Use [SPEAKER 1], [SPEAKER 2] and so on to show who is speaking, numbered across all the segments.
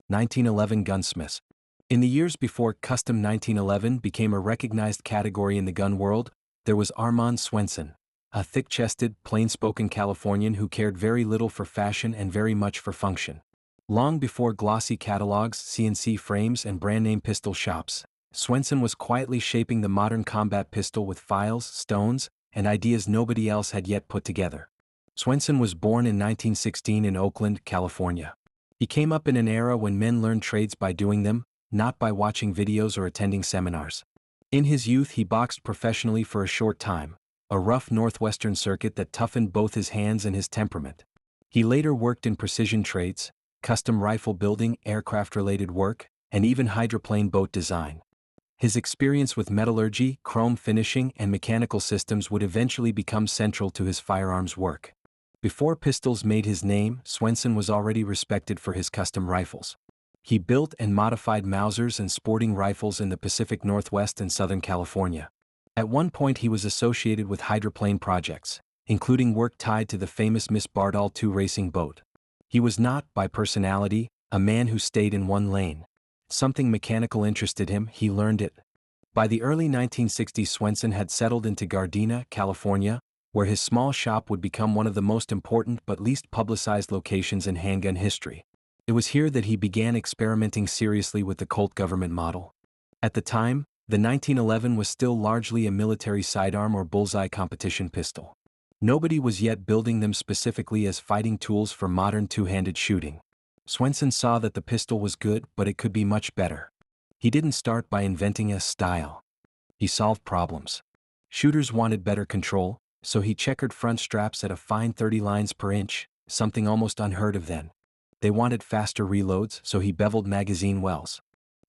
[SPEAKER 1] 1911 Gunsmiths. In the years before custom 1911 became a recognized category in the gun world, there was Armand Swenson, a thick-chested, plain-spoken Californian who cared very little for fashion and very much for function. Long before glossy catalogs, CNC frames, and brand-name pistol shops, Swenson was quietly shaping the modern combat pistol with files, stones, and ideas nobody else had yet put together. Swenson was born in 1916 in Oakland, California. He came up in an era when men learned trades by doing them, not by watching videos or attending seminars. In his youth he boxed professionally for a short time, a rough northwestern circuit that toughened both his hands and his temperament. He later worked in precision trades, custom rifle building, aircraft-related work, and even hydroplane boat design. His experience with metallurgy, chrome finishing, and mechanical systems would eventually become central to his firearms work. Before pistols made his name, Swenson was already respected for his custom rifles. He built and modified Mausers and sporting rifles in the Pacific Northwest and Southern California. At one point he was associated with hydroplane projects, including work tied to the famous Miss Bardol II racing boat. He was not, by personality, a man who stayed in one lane. Something mechanical interested him, he learned it. By the early 1960s Swenson had settled into Gardena, California, where his small shop would become one of the most important but least publicized locations in handgun history. It was here that he began experimenting seriously with the Colt government model. At the time, the 1911 was still largely a military sidearm or bullseye competition pistol. Nobody was yet building them specifically as fighting tools for modern two-handed shooting. Swenson saw that the pistol was good, but it could be much better. He didn't start by inventing a style. He solved problems. Shooters wanted better control, so he checkered front straps at a fine 30 lines per inch, something almost unheard of then. They wanted faster reloads, so he beveled magazine wells.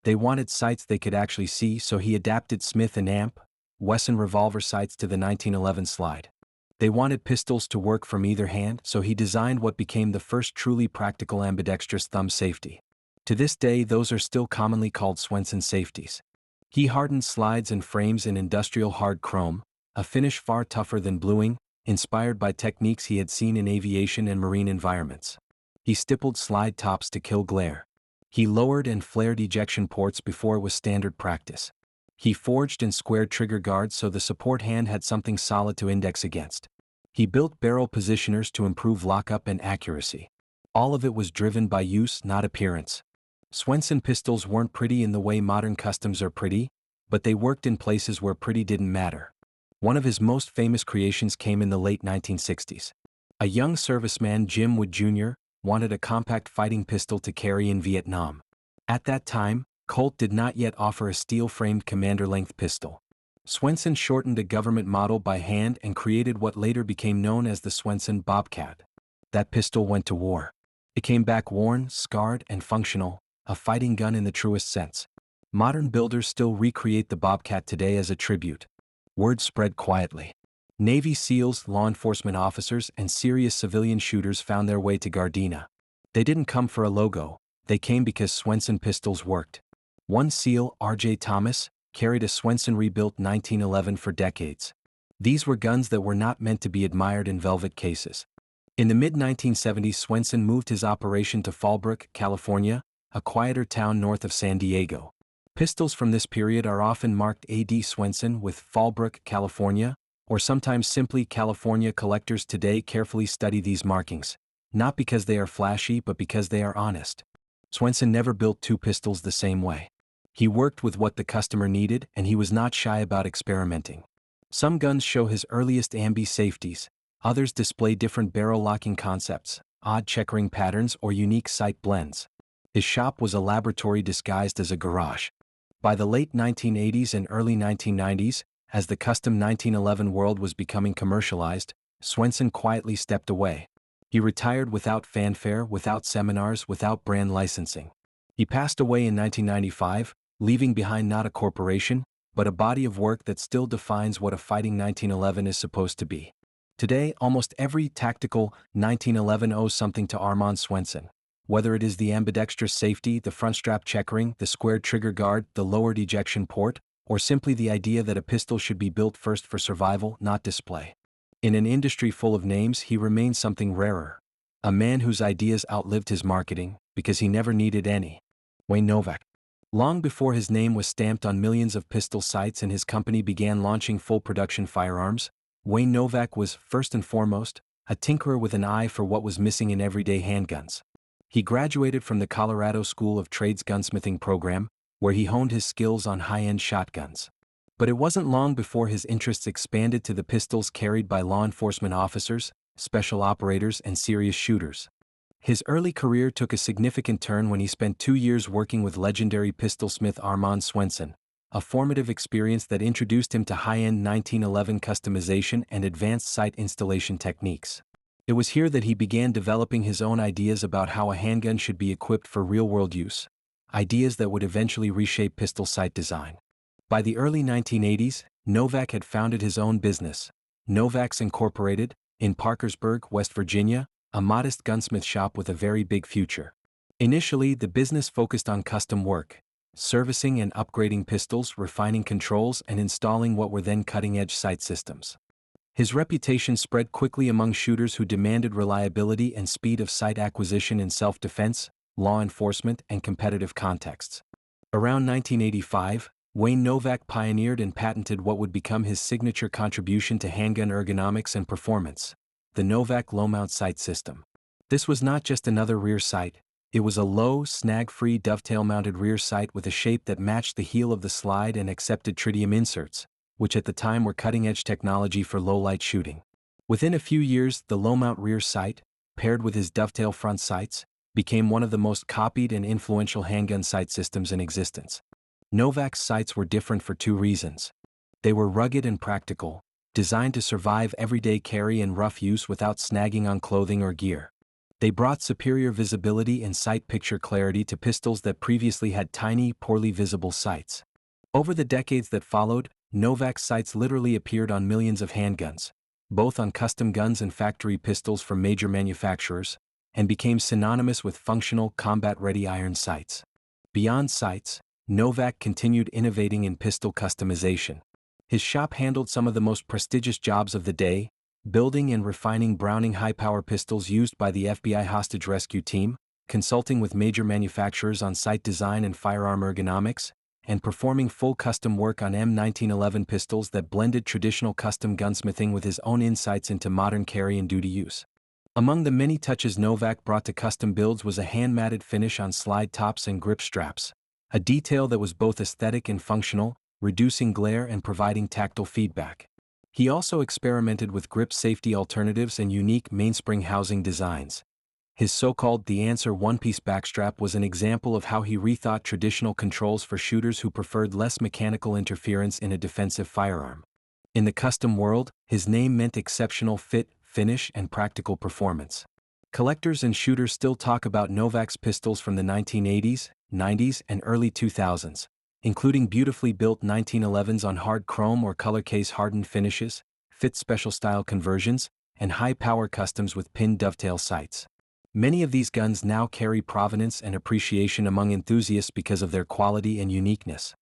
[SPEAKER 1] They wanted sights they could actually see, so he adapted Smith & Wesson revolver sights to the 1911 slide. They wanted pistols to work from either hand, so he designed what became the first truly practical ambidextrous thumb safety. To this day those are still commonly called Swenson safeties. He hardened slides and frames in industrial hard chrome, a finish far tougher than bluing, inspired by techniques he had seen in aviation and marine environments. He stippled slide tops to kill glare. He lowered and flared ejection ports before it was standard practice. He forged and squared trigger guards so the support hand had something solid to index against. He built barrel positioners to improve lockup and accuracy. All of it was driven by use, not appearance. Swenson pistols weren't pretty in the way modern customs are pretty, but they worked in places where pretty didn't matter. One of his most famous creations came in the late 1960s. A young serviceman, Jim Wood Jr., wanted a compact fighting pistol to carry in Vietnam. At that time, Colt did not yet offer a steel-framed commander-length pistol. Swenson shortened a government model by hand and created what later became known as the Swenson Bobcat. That pistol went to war. It came back worn, scarred, and functional, a fighting gun in the truest sense. Modern builders still recreate the Bobcat today as a tribute. Word spread quietly. Navy SEALs, law enforcement officers, and serious civilian shooters found their way to Gardena. They didn't come for a logo, they came because Swenson pistols worked. One SEAL, R.J. Thomas, carried a Swenson rebuilt 1911 for decades. These were guns that were not meant to be admired in velvet cases. In the mid-1970s Swenson moved his operation to Fallbrook, California, a quieter town north of San Diego. Pistols from this period are often marked A.D. Swenson with Fallbrook, California, or sometimes simply California. Collectors today carefully study these markings, not because they are flashy but because they are honest. Swenson never built two pistols the same way. He worked with what the customer needed, and he was not shy about experimenting. Some guns show his earliest ambi safeties, others display different barrel locking concepts, odd checkering patterns, or unique sight blends. His shop was a laboratory disguised as a garage. By the late 1980s and early 1990s, as the custom 1911 world was becoming commercialized, Swenson quietly stepped away. He retired without fanfare, without seminars, without brand licensing. He passed away in 1995, leaving behind not a corporation, but a body of work that still defines what a fighting 1911 is supposed to be. Today, almost every tactical 1911 owes something to Armand Swenson. Whether it is the ambidextrous safety, the front strap checkering, the squared trigger guard, the lowered ejection port, or simply the idea that a pistol should be built first for survival, not display. In an industry full of names, he remains something rarer. A man whose ideas outlived his marketing, because he never needed any. Wayne Novak. Long before his name was stamped on millions of pistol sights and his company began launching full production firearms, Wayne Novak was, first and foremost, a tinkerer with an eye for what was missing in everyday handguns. He graduated from the Colorado School of Trade's gunsmithing program, where he honed his skills on high-end shotguns. But it wasn't long before his interests expanded to the pistols carried by law enforcement officers, special operators, and serious shooters. His early career took a significant turn when he spent 2 years working with legendary pistolsmith Armand Swenson, a formative experience that introduced him to high-end 1911 customization and advanced sight installation techniques. It was here that he began developing his own ideas about how a handgun should be equipped for real-world use, ideas that would eventually reshape pistol sight design. By the early 1980s, Novak had founded his own business, Novak's Incorporated, in Parkersburg, West Virginia, a modest gunsmith shop with a very big future. Initially, the business focused on custom work, servicing and upgrading pistols, refining controls, and installing what were then cutting-edge sight systems. His reputation spread quickly among shooters who demanded reliability and speed of sight acquisition in self-defense, law enforcement, and competitive contexts. Around 1985, Wayne Novak pioneered and patented what would become his signature contribution to handgun ergonomics and performance, the Novak low-mount sight system. This was not just another rear sight, it was a low, snag-free dovetail-mounted rear sight with a shape that matched the heel of the slide and accepted tritium inserts, which at the time were cutting-edge technology for low-light shooting. Within a few years, the low-mount rear sight, paired with his dovetail front sights, became one of the most copied and influential handgun sight systems in existence. Novak's sights were different for 2 reasons. They were rugged and practical, designed to survive everyday carry and rough use without snagging on clothing or gear. They brought superior visibility and sight picture clarity to pistols that previously had tiny, poorly visible sights. Over the decades that followed, Novak's sights literally appeared on millions of handguns, both on custom guns and factory pistols from major manufacturers, and became synonymous with functional, combat-ready iron sights. Beyond sights, Novak continued innovating in pistol customization. His shop handled some of the most prestigious jobs of the day, building and refining Browning high-power pistols used by the FBI hostage rescue team, consulting with major manufacturers on sight design and firearm ergonomics, and performing full custom work on M1911 pistols that blended traditional custom gunsmithing with his own insights into modern carry and duty use. Among the many touches Novak brought to custom builds was a hand-matted finish on slide tops and grip straps, a detail that was both aesthetic and functional, reducing glare and providing tactile feedback. He also experimented with grip safety alternatives and unique mainspring housing designs. His so-called The Answer one-piece backstrap was an example of how he rethought traditional controls for shooters who preferred less mechanical interference in a defensive firearm. In the custom world, his name meant exceptional fit, finish, and practical performance. Collectors and shooters still talk about Novak's pistols from the 1980s, 90s, and early 2000s, including beautifully built 1911s on hard chrome or color case hardened finishes, fit special style conversions, and high-power customs with pinned dovetail sights. Many of these guns now carry provenance and appreciation among enthusiasts because of their quality and uniqueness.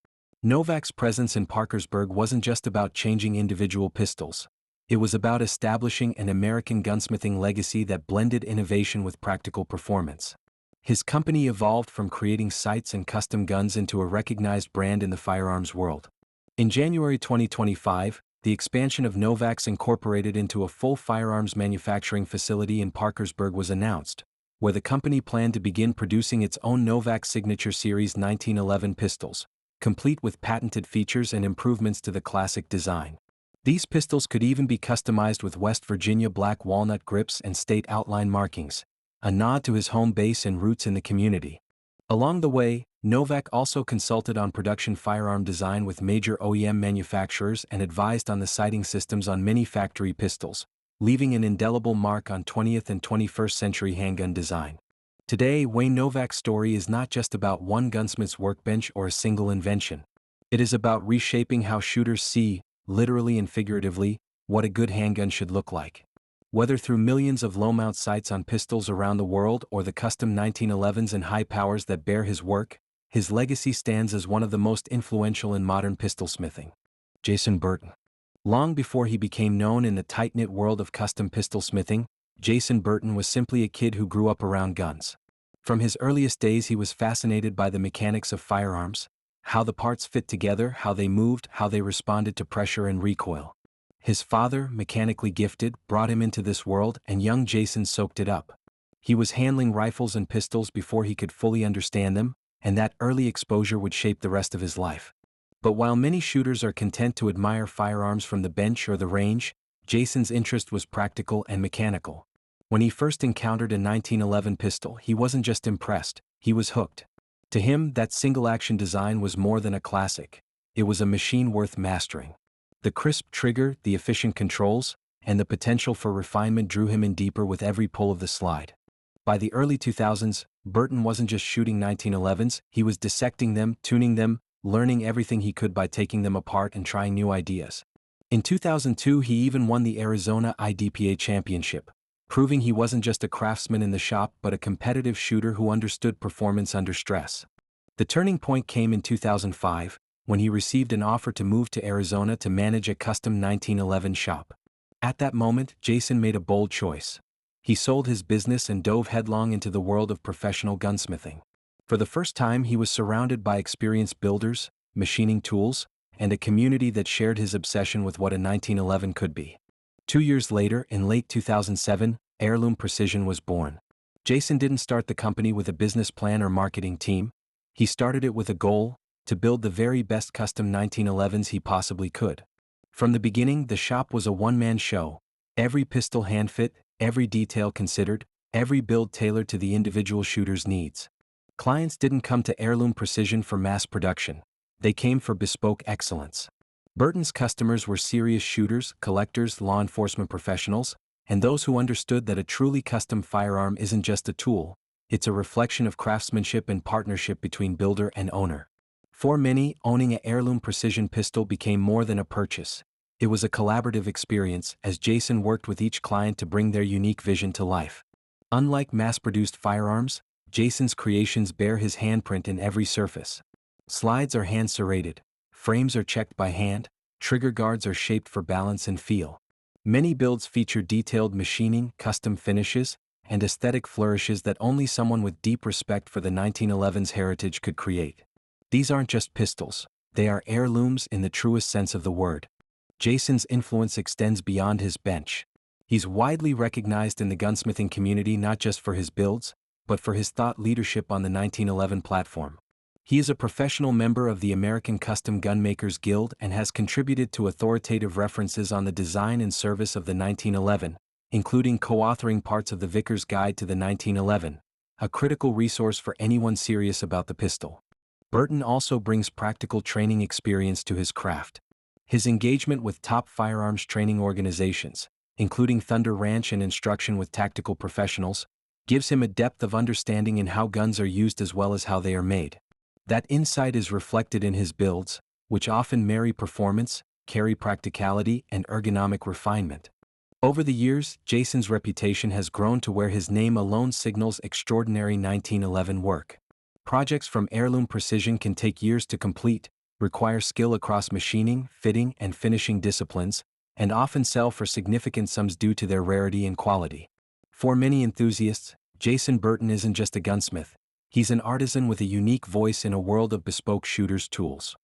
[SPEAKER 1] Novak's presence in Parkersburg wasn't just about changing individual pistols. It was about establishing an American gunsmithing legacy that blended innovation with practical performance. His company evolved from creating sights and custom guns into a recognized brand in the firearms world. In January 2025, the expansion of Novak's Incorporated into a full firearms manufacturing facility in Parkersburg was announced, where the company planned to begin producing its own Novak Signature Series 1911 pistols, complete with patented features and improvements to the classic design. These pistols could even be customized with West Virginia black walnut grips and state outline markings, a nod to his home base and roots in the community. Along the way, Novak also consulted on production firearm design with major OEM manufacturers and advised on the sighting systems on many factory pistols, leaving an indelible mark on 20th and 21st century handgun design. Today, Wayne Novak's story is not just about one gunsmith's workbench or a single invention. It is about reshaping how shooters see, literally and figuratively, what a good handgun should look like. Whether through millions of low-mount sights on pistols around the world or the custom 1911s and high powers that bear his work, his legacy stands as one of the most influential in modern pistol smithing. Jason Burton. Long before he became known in the tight-knit world of custom pistol smithing, Jason Burton was simply a kid who grew up around guns. From his earliest days he was fascinated by the mechanics of firearms, how the parts fit together, how they moved, how they responded to pressure and recoil. His father, mechanically gifted, brought him into this world and young Jason soaked it up. He was handling rifles and pistols before he could fully understand them, and that early exposure would shape the rest of his life. But while many shooters are content to admire firearms from the bench or the range, Jason's interest was practical and mechanical. When he first encountered a 1911 pistol, he wasn't just impressed, he was hooked. To him, that single-action design was more than a classic. It was a machine worth mastering. The crisp trigger, the efficient controls, and the potential for refinement drew him in deeper with every pull of the slide. By the early 2000s, Burton wasn't just shooting 1911s, he was dissecting them, tuning them, learning everything he could by taking them apart and trying new ideas. In 2002 he even won the Arizona IDPA Championship, proving he wasn't just a craftsman in the shop but a competitive shooter who understood performance under stress. The turning point came in 2005, when he received an offer to move to Arizona to manage a custom 1911 shop. At that moment, Jason made a bold choice. He sold his business and dove headlong into the world of professional gunsmithing. For the first time he was surrounded by experienced builders, machining tools, and a community that shared his obsession with what a 1911 could be. 2 years later, in late 2007, Heirloom Precision was born. Jason didn't start the company with a business plan or marketing team. He started it with a goal: to build the very best custom 1911s he possibly could. From the beginning, the shop was a one-man show. Every pistol hand-fit, every detail considered, every build tailored to the individual shooter's needs. Clients didn't come to Heirloom Precision for mass production. They came for bespoke excellence. Burton's customers were serious shooters, collectors, law enforcement professionals, and those who understood that a truly custom firearm isn't just a tool, it's a reflection of craftsmanship and partnership between builder and owner. For many, owning a Heirloom Precision pistol became more than a purchase. It was a collaborative experience, as Jason worked with each client to bring their unique vision to life. Unlike mass-produced firearms, Jason's creations bear his handprint in every surface. Slides are hand-serrated, frames are checked by hand, trigger guards are shaped for balance and feel. Many builds feature detailed machining, custom finishes, and aesthetic flourishes that only someone with deep respect for the 1911's heritage could create. These aren't just pistols, they are heirlooms in the truest sense of the word. Jason's influence extends beyond his bench. He's widely recognized in the gunsmithing community not just for his builds, but for his thought leadership on the 1911 platform. He is a professional member of the American Custom Gunmakers Guild and has contributed to authoritative references on the design and service of the 1911, including co-authoring parts of the Vickers Guide to the 1911, a critical resource for anyone serious about the pistol. Burton also brings practical training experience to his craft. His engagement with top firearms training organizations, including Thunder Ranch and instruction with tactical professionals, gives him a depth of understanding in how guns are used as well as how they are made. That insight is reflected in his builds, which often marry performance, carry practicality, and ergonomic refinement. Over the years, Jason's reputation has grown to where his name alone signals extraordinary 1911 work. Projects from Heirloom Precision can take years to complete, require skill across machining, fitting, and finishing disciplines, and often sell for significant sums due to their rarity and quality. For many enthusiasts, Jason Burton isn't just a gunsmith. He's an artisan with a unique voice in a world of bespoke shooters' tools.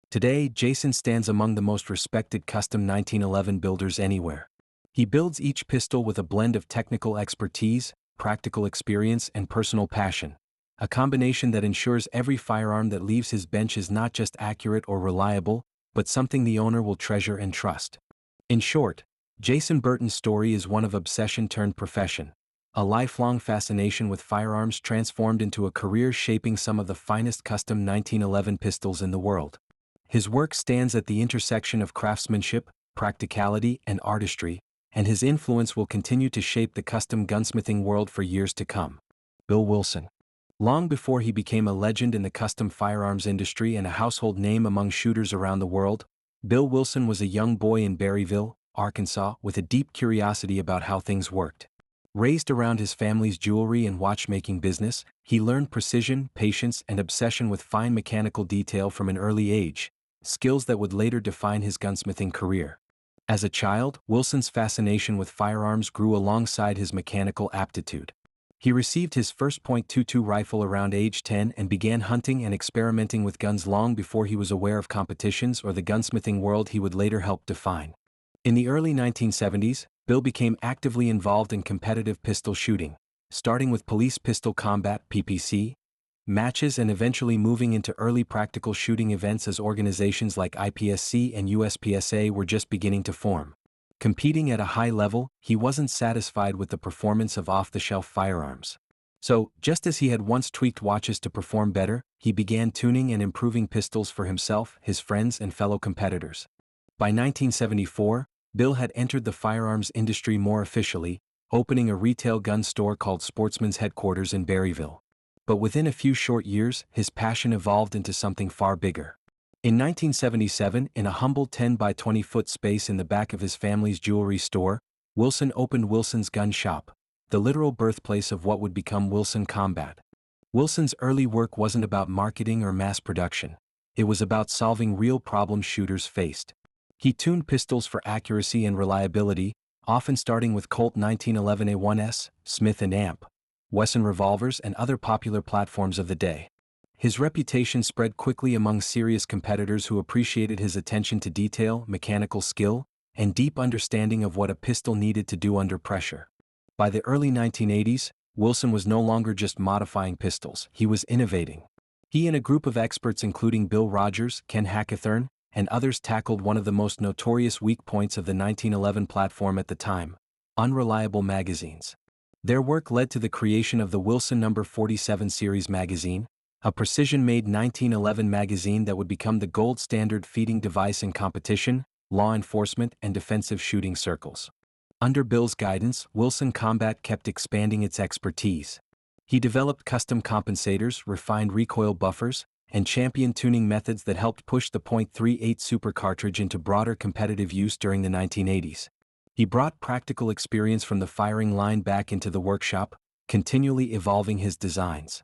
[SPEAKER 1] Today, Jason stands among the most respected custom 1911 builders anywhere. He builds each pistol with a blend of technical expertise, practical experience, and personal passion, a combination that ensures every firearm that leaves his bench is not just accurate or reliable, but something the owner will treasure and trust. In short, Jason Burton's story is one of obsession turned profession, a lifelong fascination with firearms transformed into a career shaping some of the finest custom 1911 pistols in the world. His work stands at the intersection of craftsmanship, practicality, and artistry, and his influence will continue to shape the custom gunsmithing world for years to come. Bill Wilson. Long before he became a legend in the custom firearms industry and a household name among shooters around the world, Bill Wilson was a young boy in Berryville, Arkansas, with a deep curiosity about how things worked. Raised around his family's jewelry and watchmaking business, he learned precision, patience, and obsession with fine mechanical detail from an early age, skills that would later define his gunsmithing career. As a child, Wilson's fascination with firearms grew alongside his mechanical aptitude. He received his first .22 rifle around age 10 and began hunting and experimenting with guns long before he was aware of competitions or the gunsmithing world he would later help define. In the early 1970s, Bill became actively involved in competitive pistol shooting, starting with police pistol combat matches and eventually moving into early practical shooting events as organizations like IPSC and USPSA were just beginning to form. Competing at a high level, he wasn't satisfied with the performance of off-the-shelf firearms. So, just as he had once tweaked watches to perform better, he began tuning and improving pistols for himself, his friends, and fellow competitors. By 1974, Bill had entered the firearms industry more officially, opening a retail gun store called Sportsman's Headquarters in Berryville. But within a few short years, his passion evolved into something far bigger. In 1977, in a humble 10 by 20 foot space in the back of his family's jewelry store, Wilson opened Wilson's Gun Shop, the literal birthplace of what would become Wilson Combat. Wilson's early work wasn't about marketing or mass production. It was about solving real problems shooters faced. He tuned pistols for accuracy and reliability, often starting with Colt 1911 A1S, Smith & Amp, Wesson revolvers, and other popular platforms of the day. His reputation spread quickly among serious competitors who appreciated his attention to detail, mechanical skill, and deep understanding of what a pistol needed to do under pressure. By the early 1980s, Wilson was no longer just modifying pistols, he was innovating. He and a group of experts including Bill Rogers, Ken Hackathorn, and others tackled one of the most notorious weak points of the 1911 platform at the time: unreliable magazines. Their work led to the creation of the Wilson No. 47 series magazine, a precision-made 1911 magazine that would become the gold standard feeding device in competition, law enforcement, and defensive shooting circles. Under Bill's guidance, Wilson Combat kept expanding its expertise. He developed custom compensators, refined recoil buffers, and championed tuning methods that helped push the .38 Super cartridge into broader competitive use during the 1980s. He brought practical experience from the firing line back into the workshop, continually evolving his designs.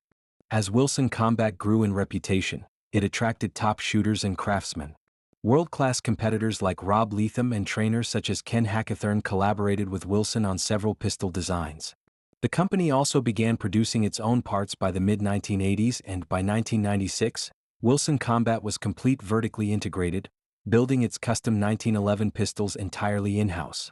[SPEAKER 1] As Wilson Combat grew in reputation, it attracted top shooters and craftsmen. World-class competitors like Rob Leatham and trainers such as Ken Hackathorn collaborated with Wilson on several pistol designs. The company also began producing its own parts by the mid-1980s, and by 1996, Wilson Combat was complete vertically integrated, building its custom 1911 pistols entirely in-house.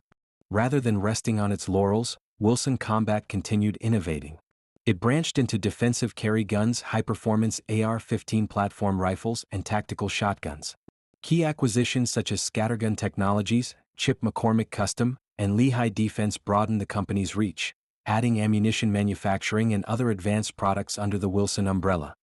[SPEAKER 1] Rather than resting on its laurels, Wilson Combat continued innovating. It branched into defensive carry guns, high-performance AR-15 platform rifles, and tactical shotguns. Key acquisitions such as Scattergun Technologies, Chip McCormick Custom, and Lehigh Defense broadened the company's reach, adding ammunition manufacturing and other advanced products under the Wilson umbrella.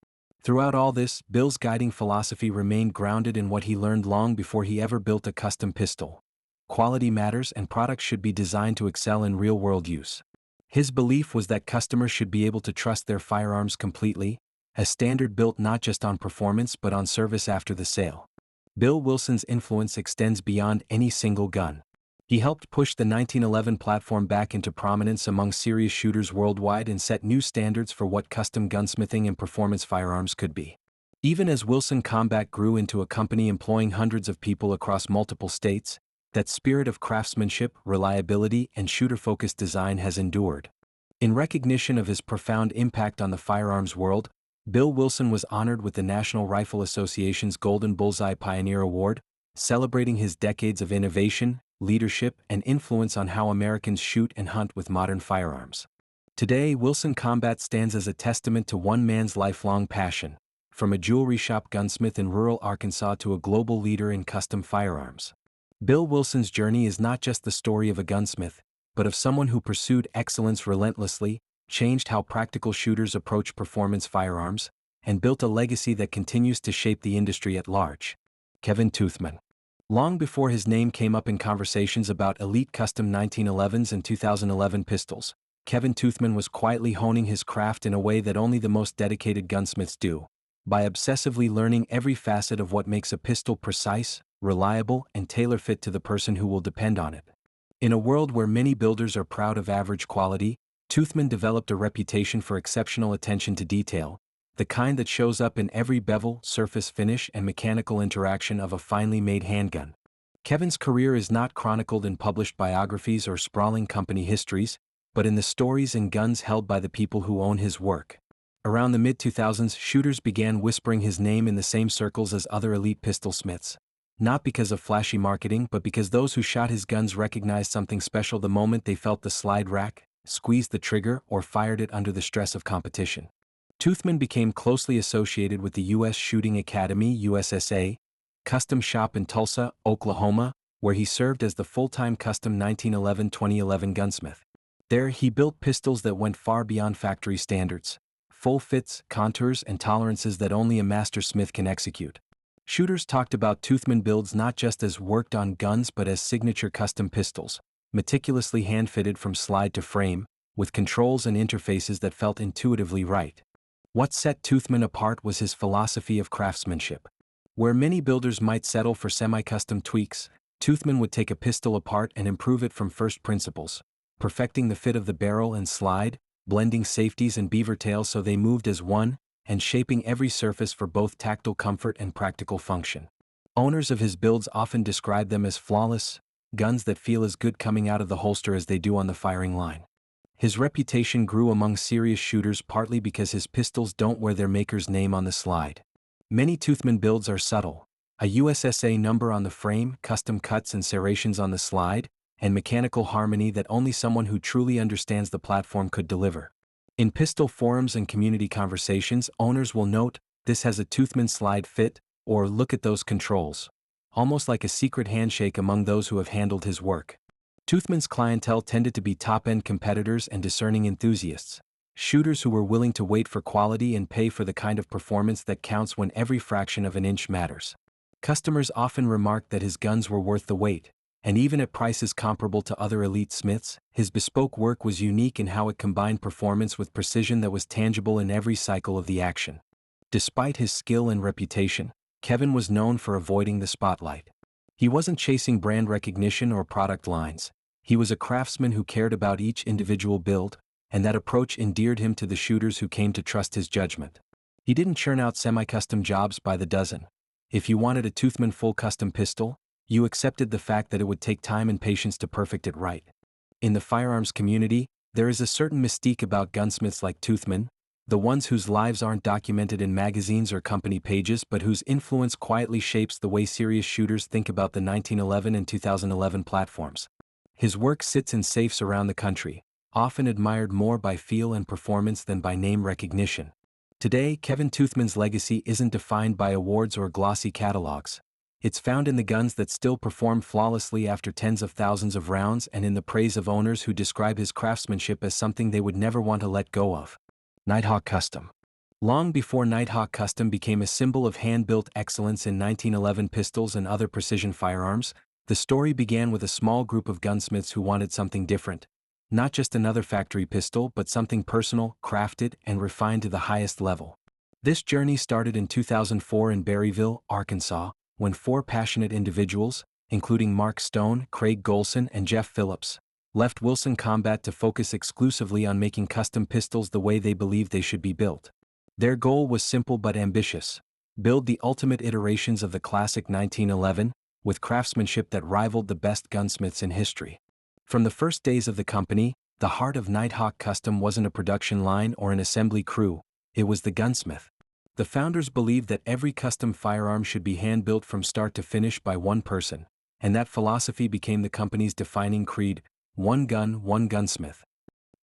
[SPEAKER 1] Throughout all this, Bill's guiding philosophy remained grounded in what he learned long before he ever built a custom pistol: quality matters and products should be designed to excel in real-world use. His belief was that customers should be able to trust their firearms completely, a standard built not just on performance but on service after the sale. Bill Wilson's influence extends beyond any single gun. He helped push the 1911 platform back into prominence among serious shooters worldwide and set new standards for what custom gunsmithing and performance firearms could be. Even as Wilson Combat grew into a company employing hundreds of people across multiple states, that spirit of craftsmanship, reliability, and shooter-focused design has endured. In recognition of his profound impact on the firearms world, Bill Wilson was honored with the National Rifle Association's Golden Bullseye Pioneer Award, celebrating his decades of innovation, leadership, and influence on how Americans shoot and hunt with modern firearms. Today, Wilson Combat stands as a testament to one man's lifelong passion, from a jewelry shop gunsmith in rural Arkansas to a global leader in custom firearms. Bill Wilson's journey is not just the story of a gunsmith, but of someone who pursued excellence relentlessly, changed how practical shooters approach performance firearms, and built a legacy that continues to shape the industry at large. Kevin Toothman. Long before his name came up in conversations about elite custom 1911s and 2011 pistols, Kevin Toothman was quietly honing his craft in a way that only the most dedicated gunsmiths do, by obsessively learning every facet of what makes a pistol precise, reliable, and tailor-fit to the person who will depend on it. In a world where many builders are proud of average quality, Toothman developed a reputation for exceptional attention to detail, the kind that shows up in every bevel, surface finish, and mechanical interaction of a finely made handgun. Kevin's career is not chronicled in published biographies or sprawling company histories, but in the stories and guns held by the people who own his work. Around the mid-2000s, shooters began whispering his name in the same circles as other elite pistol smiths. Not because of flashy marketing, but because those who shot his guns recognized something special the moment they felt the slide rack, squeezed the trigger, or fired it under the stress of competition. Toothman became closely associated with the U.S. Shooting Academy (USSA) custom shop in Tulsa, Oklahoma, where he served as the full-time custom 1911-2011 gunsmith. There he built pistols that went far beyond factory standards, full fits, contours, and tolerances that only a master smith can execute. Shooters talked about Toothman builds not just as worked-on guns but as signature custom pistols, meticulously hand-fitted from slide to frame, with controls and interfaces that felt intuitively right. What set Toothman apart was his philosophy of craftsmanship. Where many builders might settle for semi-custom tweaks, Toothman would take a pistol apart and improve it from first principles, perfecting the fit of the barrel and slide, blending safeties and beaver tails so they moved as one, and shaping every surface for both tactile comfort and practical function. Owners of his builds often describe them as flawless, guns that feel as good coming out of the holster as they do on the firing line. His reputation grew among serious shooters partly because his pistols don't wear their maker's name on the slide. Many Toothman builds are subtle, a USSA number on the frame, custom cuts and serrations on the slide, and mechanical harmony that only someone who truly understands the platform could deliver. In pistol forums and community conversations, owners will note, "This has a Toothman slide fit," or "Look at those controls," almost like a secret handshake among those who have handled his work. Toothman's clientele tended to be top-end competitors and discerning enthusiasts, shooters who were willing to wait for quality and pay for the kind of performance that counts when every fraction of an inch matters. Customers often remarked that his guns were worth the wait, and even at prices comparable to other elite smiths, his bespoke work was unique in how it combined performance with precision that was tangible in every cycle of the action. Despite his skill and reputation, Kevin was known for avoiding the spotlight. He wasn't chasing brand recognition or product lines. He was a craftsman who cared about each individual build, and that approach endeared him to the shooters who came to trust his judgment. He didn't churn out semi-custom jobs by the dozen. If you wanted a Toothman full custom pistol, you accepted the fact that it would take time and patience to perfect it right. In the firearms community, there is a certain mystique about gunsmiths like Toothman, the ones whose lives aren't documented in magazines or company pages but whose influence quietly shapes the way serious shooters think about the 1911 and 2011 platforms. His work sits in safes around the country, often admired more by feel and performance than by name recognition. Today, Kevin Toothman's legacy isn't defined by awards or glossy catalogs. It's found in the guns that still perform flawlessly after tens of thousands of rounds and in the praise of owners who describe his craftsmanship as something they would never want to let go of. Nighthawk Custom. Long before Nighthawk Custom became a symbol of hand-built excellence in 1911 pistols and other precision firearms, the story began with a small group of gunsmiths who wanted something different. Not just another factory pistol, but something personal, crafted, and refined to the highest level. This journey started in 2004 in Berryville, Arkansas, when four passionate individuals, including Mark Stone, Craig Golson, and Jeff Phillips, left Wilson Combat to focus exclusively on making custom pistols the way they believed they should be built. Their goal was simple but ambitious: build the ultimate iterations of the classic 1911, with craftsmanship that rivaled the best gunsmiths in history. From the first days of the company, the heart of Nighthawk Custom wasn't a production line or an assembly crew, it was the gunsmith. The founders believed that every custom firearm should be hand-built from start to finish by one person, and that philosophy became the company's defining creed: one gun, one gunsmith.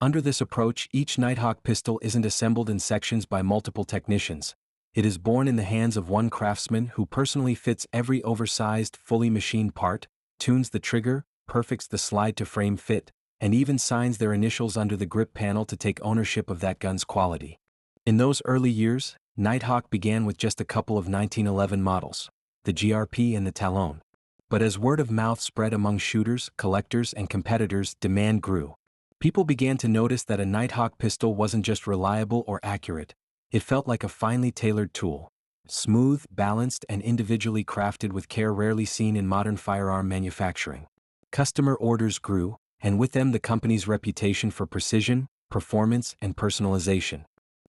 [SPEAKER 1] Under this approach, each Nighthawk pistol isn't assembled in sections by multiple technicians. It is born in the hands of one craftsman who personally fits every oversized, fully machined part, tunes the trigger, perfects the slide-to-frame fit, and even signs their initials under the grip panel to take ownership of that gun's quality. In those early years, Nighthawk began with just a couple of 1911 models, the GRP and the Talon. But as word of mouth spread among shooters, collectors, and competitors, demand grew. People began to notice that a Nighthawk pistol wasn't just reliable or accurate. It felt like a finely tailored tool, smooth, balanced, and individually crafted with care rarely seen in modern firearm manufacturing. Customer orders grew, and with them the company's reputation for precision, performance, and personalization.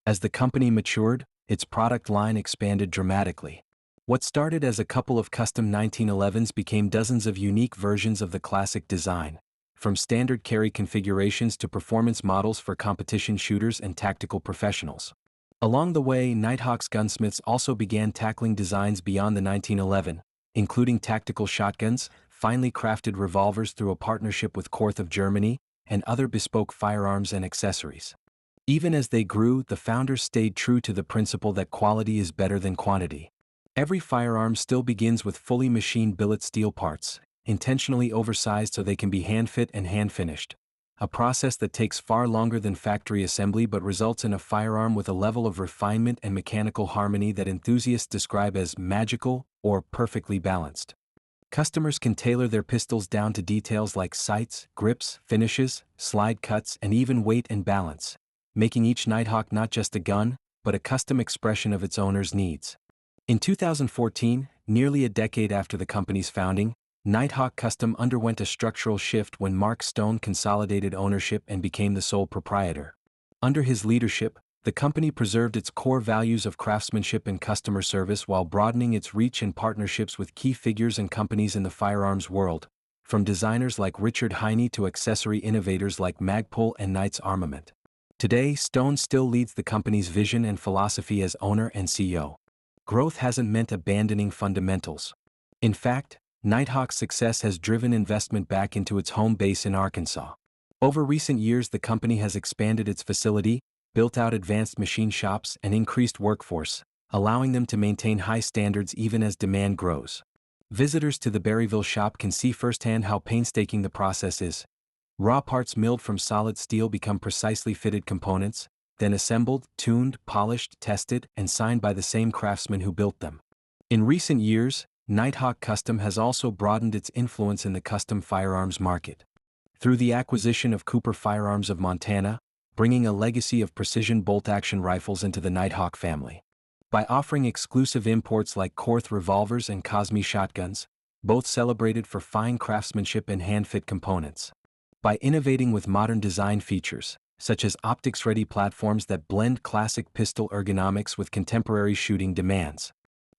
[SPEAKER 1] As the company matured, its product line expanded dramatically. What started as a couple of custom 1911s became dozens of unique versions of the classic design, from standard carry configurations to performance models for competition shooters and tactical professionals. Along the way, Nighthawk's Gunsmiths also began tackling designs beyond the 1911, including tactical shotguns, finely crafted revolvers through a partnership with Korth of Germany, and other bespoke firearms and accessories. Even as they grew, the founders stayed true to the principle that quality is better than quantity. Every firearm still begins with fully machined billet steel parts, intentionally oversized so they can be hand-fit and hand-finished. A process that takes far longer than factory assembly but results in a firearm with a level of refinement and mechanical harmony that enthusiasts describe as magical or perfectly balanced. Customers can tailor their pistols down to details like sights, grips, finishes, slide cuts, and even weight and balance, making each Nighthawk not just a gun, but a custom expression of its owner's needs. In 2014, nearly a decade after the company's founding, Nighthawk Custom underwent a structural shift when Mark Stone consolidated ownership and became the sole proprietor. Under his leadership, the company preserved its core values of craftsmanship and customer service while broadening its reach and partnerships with key figures and companies in the firearms world, from designers like Richard Heine to accessory innovators like Magpul and Knights Armament. Today, Stone still leads the company's vision and philosophy as owner and CEO. Growth hasn't meant abandoning fundamentals. In fact, Nighthawk's success has driven investment back into its home base in Arkansas. Over recent years, the company has expanded its facility, built out advanced machine shops, and increased workforce, allowing them to maintain high standards even as demand grows. Visitors to the Berryville shop can see firsthand how painstaking the process is. Raw parts milled from solid steel become precisely fitted components, then assembled, tuned, polished, tested, and signed by the same craftsmen who built them. In recent years, Nighthawk Custom has also broadened its influence in the custom firearms market. Through the acquisition of Cooper Firearms of Montana, bringing a legacy of precision bolt-action rifles into the Nighthawk family. By offering exclusive imports like Korth revolvers and Cosmi shotguns, both celebrated for fine craftsmanship and hand-fit components. By innovating with modern design features, such as optics-ready platforms that blend classic pistol ergonomics with contemporary shooting demands.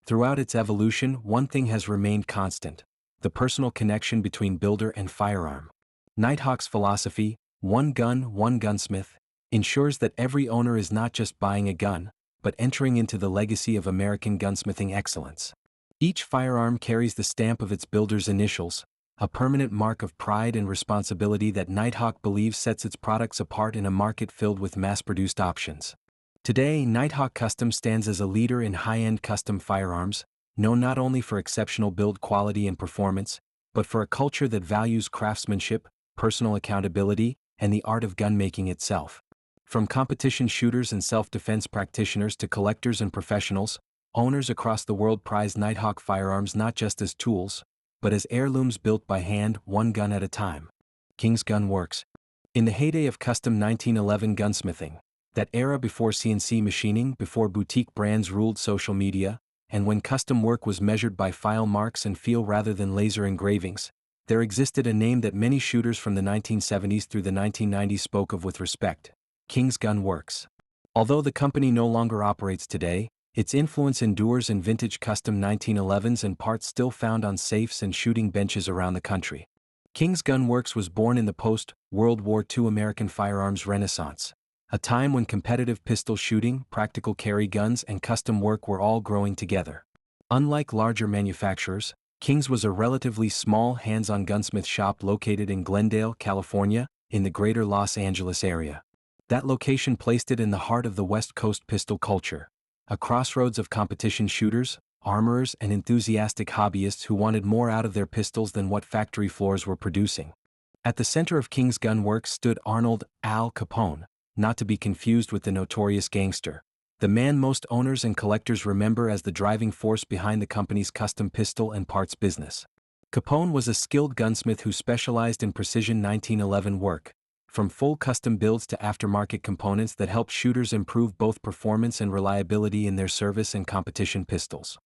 [SPEAKER 1] Throughout its evolution, one thing has remained constant: the personal connection between builder and firearm. Nighthawk's philosophy, one gun, one gunsmith, ensures that every owner is not just buying a gun, but entering into the legacy of American gunsmithing excellence. Each firearm carries the stamp of its builder's initials, a permanent mark of pride and responsibility that Nighthawk believes sets its products apart in a market filled with mass-produced options. Today, Nighthawk Custom stands as a leader in high-end custom firearms, known not only for exceptional build quality and performance, but for a culture that values craftsmanship, personal accountability, and the art of gun-making itself. From competition shooters and self-defense practitioners to collectors and professionals, owners across the world prize Nighthawk firearms not just as tools, but as heirlooms built by hand, one gun at a time. King's Gun Works. In the heyday of custom 1911 gunsmithing, that era before CNC machining, before boutique brands ruled social media, and when custom work was measured by file marks and feel rather than laser engravings, there existed a name that many shooters from the 1970s through the 1990s spoke of with respect: King's Gun Works. Although the company no longer operates today, its influence endures in vintage custom 1911s and parts still found on safes and shooting benches around the country. King's Gun Works was born in the post-World War II American firearms renaissance, a time when competitive pistol shooting, practical carry guns, and custom work were all growing together. Unlike larger manufacturers, King's was a relatively small hands-on gunsmith shop located in Glendale, California, in the greater Los Angeles area. That location placed it in the heart of the West Coast pistol culture, a crossroads of competition shooters, armorers, and enthusiastic hobbyists who wanted more out of their pistols than what factory floors were producing. At the center of King's Gun Works stood Arnold "Al" Capone, not to be confused with the notorious gangster, the man most owners and collectors remember as the driving force behind the company's custom pistol and parts business. Capone was a skilled gunsmith who specialized in precision 1911 work, from full custom builds to aftermarket components that helped shooters improve both performance and reliability in their service and competition pistols.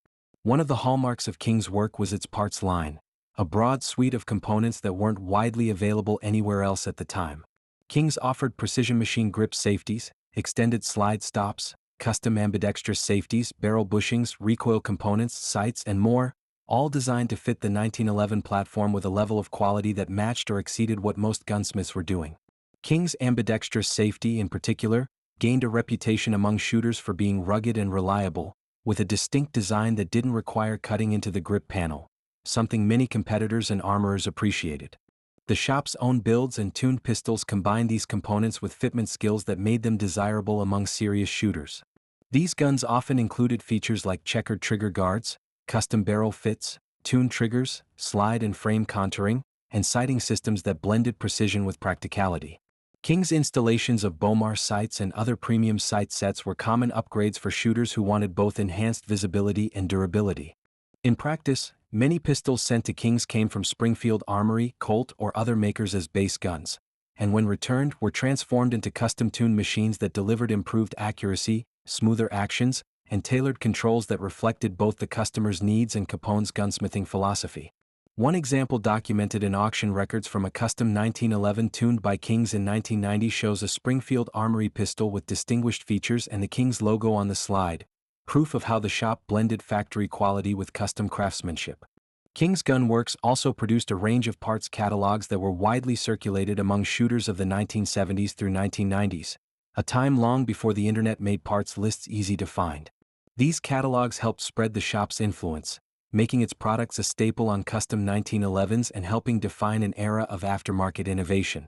[SPEAKER 1] One of the hallmarks of King's work was its parts line, a broad suite of components that weren't widely available anywhere else at the time. King's offered precision machine grip safeties, extended slide stops, custom ambidextrous safeties, barrel bushings, recoil components, sights, and more, all designed to fit the 1911 platform with a level of quality that matched or exceeded what most gunsmiths were doing. King's ambidextrous safety, in particular, gained a reputation among shooters for being rugged and reliable, with a distinct design that didn't require cutting into the grip panel, something many competitors and armorers appreciated. The shop's own builds and tuned pistols combined these components with fitment skills that made them desirable among serious shooters. These guns often included features like checkered trigger guards, custom barrel fits, tuned triggers, slide and frame contouring, and sighting systems that blended precision with practicality. King's installations of Bomar sights and other premium sight sets were common upgrades for shooters who wanted both enhanced visibility and durability. In practice, many pistols sent to King's came from Springfield Armory, Colt, or other makers as base guns, and when returned were transformed into custom-tuned machines that delivered improved accuracy, smoother actions, and tailored controls that reflected both the customer's needs and Capone's gunsmithing philosophy. One example documented in auction records from a custom 1911 tuned by King's in 1990 shows a Springfield Armory pistol with distinguished features and the King's logo on the slide, proof of how the shop blended factory quality with custom craftsmanship. King's Gun Works also produced a range of parts catalogs that were widely circulated among shooters of the 1970s through 1990s, a time long before the internet made parts lists easy to find. These catalogs helped spread the shop's influence, making its products a staple on custom 1911s and helping define an era of aftermarket innovation.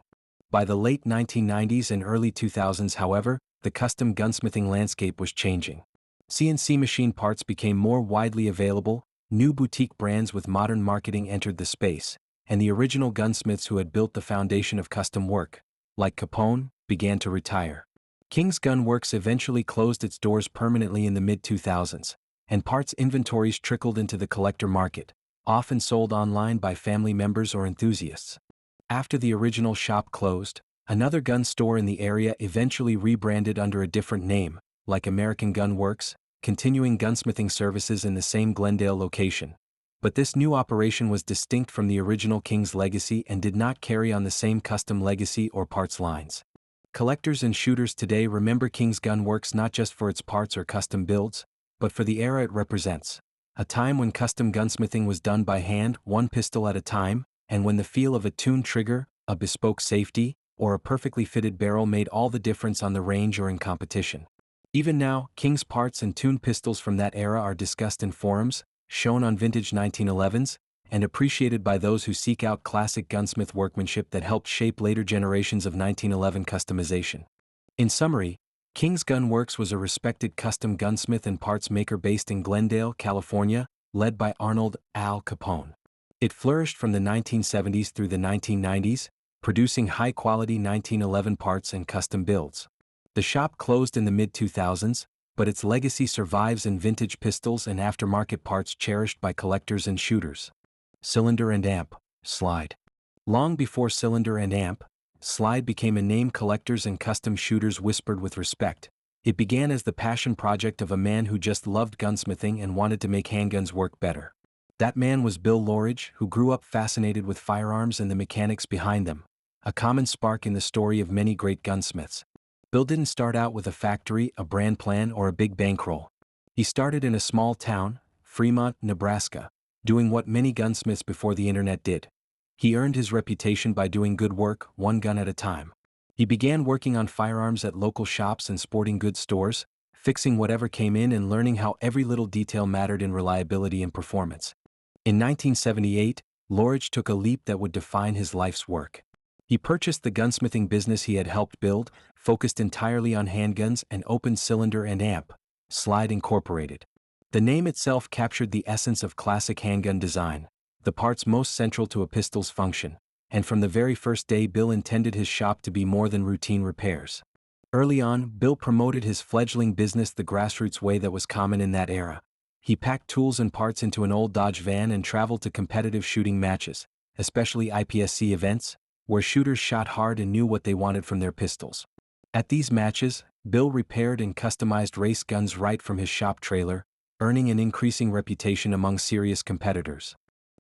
[SPEAKER 1] By the late 1990s and early 2000s, however, the custom gunsmithing landscape was changing. CNC machine parts became more widely available, new boutique brands with modern marketing entered the space, and the original gunsmiths who had built the foundation of custom work, like Capone, began to retire. King's Gun Works eventually closed its doors permanently in the mid-2000s, and parts inventories trickled into the collector market, often sold online by family members or enthusiasts. After the original shop closed, another gun store in the area eventually rebranded under a different name, like American Gun Works, continuing gunsmithing services in the same Glendale location. But this new operation was distinct from the original King's legacy and did not carry on the same custom legacy or parts lines. Collectors and shooters today remember King's Gun Works not just for its parts or custom builds, but for the era it represents, a time when custom gunsmithing was done by hand, one pistol at a time, and when the feel of a tuned trigger, a bespoke safety, or a perfectly fitted barrel made all the difference on the range or in competition. Even now, King's parts and tuned pistols from that era are discussed in forums, shown on vintage 1911s, and appreciated by those who seek out classic gunsmith workmanship that helped shape later generations of 1911 customization. In summary, King's Gun Works was a respected custom gunsmith and parts maker based in Glendale, California, led by Arnold Al Capone. It flourished from the 1970s through the 1990s, producing high-quality 1911 parts and custom builds. The shop closed in the mid-2000s, but its legacy survives in vintage pistols and aftermarket parts cherished by collectors and shooters. Cylinder and Amp, Slide. Long before Cylinder and Amp, Slide became a name collectors and custom shooters whispered with respect. It began as the passion project of a man who just loved gunsmithing and wanted to make handguns work better. That man was Bill Loridge, who grew up fascinated with firearms and the mechanics behind them, a common spark in the story of many great gunsmiths. Bill didn't start out with a factory, a brand plan, or a big bankroll. He started in a small town, Fremont, Nebraska, doing what many gunsmiths before the internet did. He earned his reputation by doing good work, one gun at a time. He began working on firearms at local shops and sporting goods stores, fixing whatever came in and learning how every little detail mattered in reliability and performance. In 1978, Loridge took a leap that would define his life's work. He purchased the gunsmithing business he had helped build, focused entirely on handguns, and opened Cylinder and Amp, Slide Incorporated. The name itself captured the essence of classic handgun design, the parts most central to a pistol's function, and from the very first day Bill intended his shop to be more than routine repairs. Early on, Bill promoted his fledgling business the grassroots way that was common in that era. He packed tools and parts into an old Dodge van and traveled to competitive shooting matches, especially IPSC events, where shooters shot hard and knew what they wanted from their pistols. At these matches, Bill repaired and customized race guns right from his shop trailer, earning an increasing reputation among serious competitors.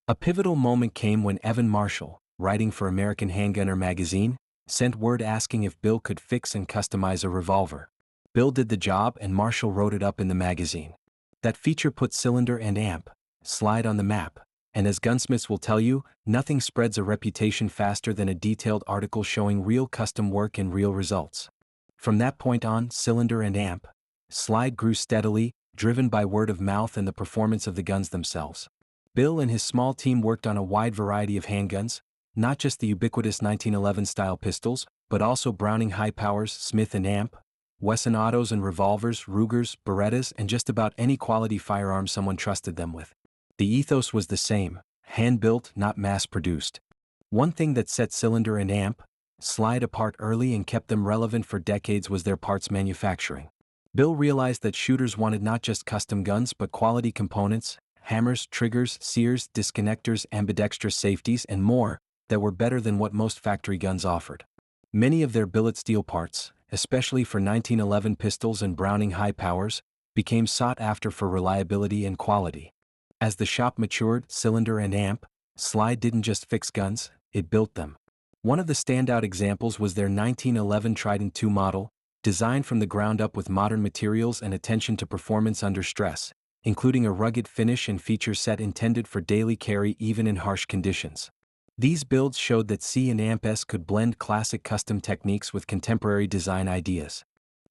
[SPEAKER 1] A pivotal moment came when Evan Marshall, writing for American Handgunner magazine, sent word asking if Bill could fix and customize a revolver. Bill did the job and Marshall wrote it up in the magazine. That feature put Cylinder and Amp, Slide on the map. And as Gunsmiths will tell you, nothing spreads a reputation faster than a detailed article showing real custom work and real results. From that point on, Cylinder and Amp, Slide grew steadily, driven by word of mouth and the performance of the guns themselves. Bill and his small team worked on a wide variety of handguns, not just the ubiquitous 1911-style pistols, but also Browning high powers, Smith and Amp, Wesson autos and revolvers, Rugers, Berettas, and just about any quality firearm someone trusted them with. The ethos was the same, hand-built, not mass-produced. One thing that set Cylinder and Amp, Slide apart early and kept them relevant for decades was their parts manufacturing. Bill realized that shooters wanted not just custom guns but quality components, hammers, triggers, sears, disconnectors, ambidextrous safeties, and more, that were better than what most factory guns offered. Many of their billet steel parts, especially for 1911 pistols and Browning high powers, became sought after for reliability and quality. As the shop matured, Cylinder and Amp, Slide didn't just fix guns, it built them. One of the standout examples was their 1911 Trident II model, designed from the ground up with modern materials and attention to performance under stress, including a rugged finish and feature set intended for daily carry even in harsh conditions. These builds showed that C&Rsenal could blend classic custom techniques with contemporary design ideas.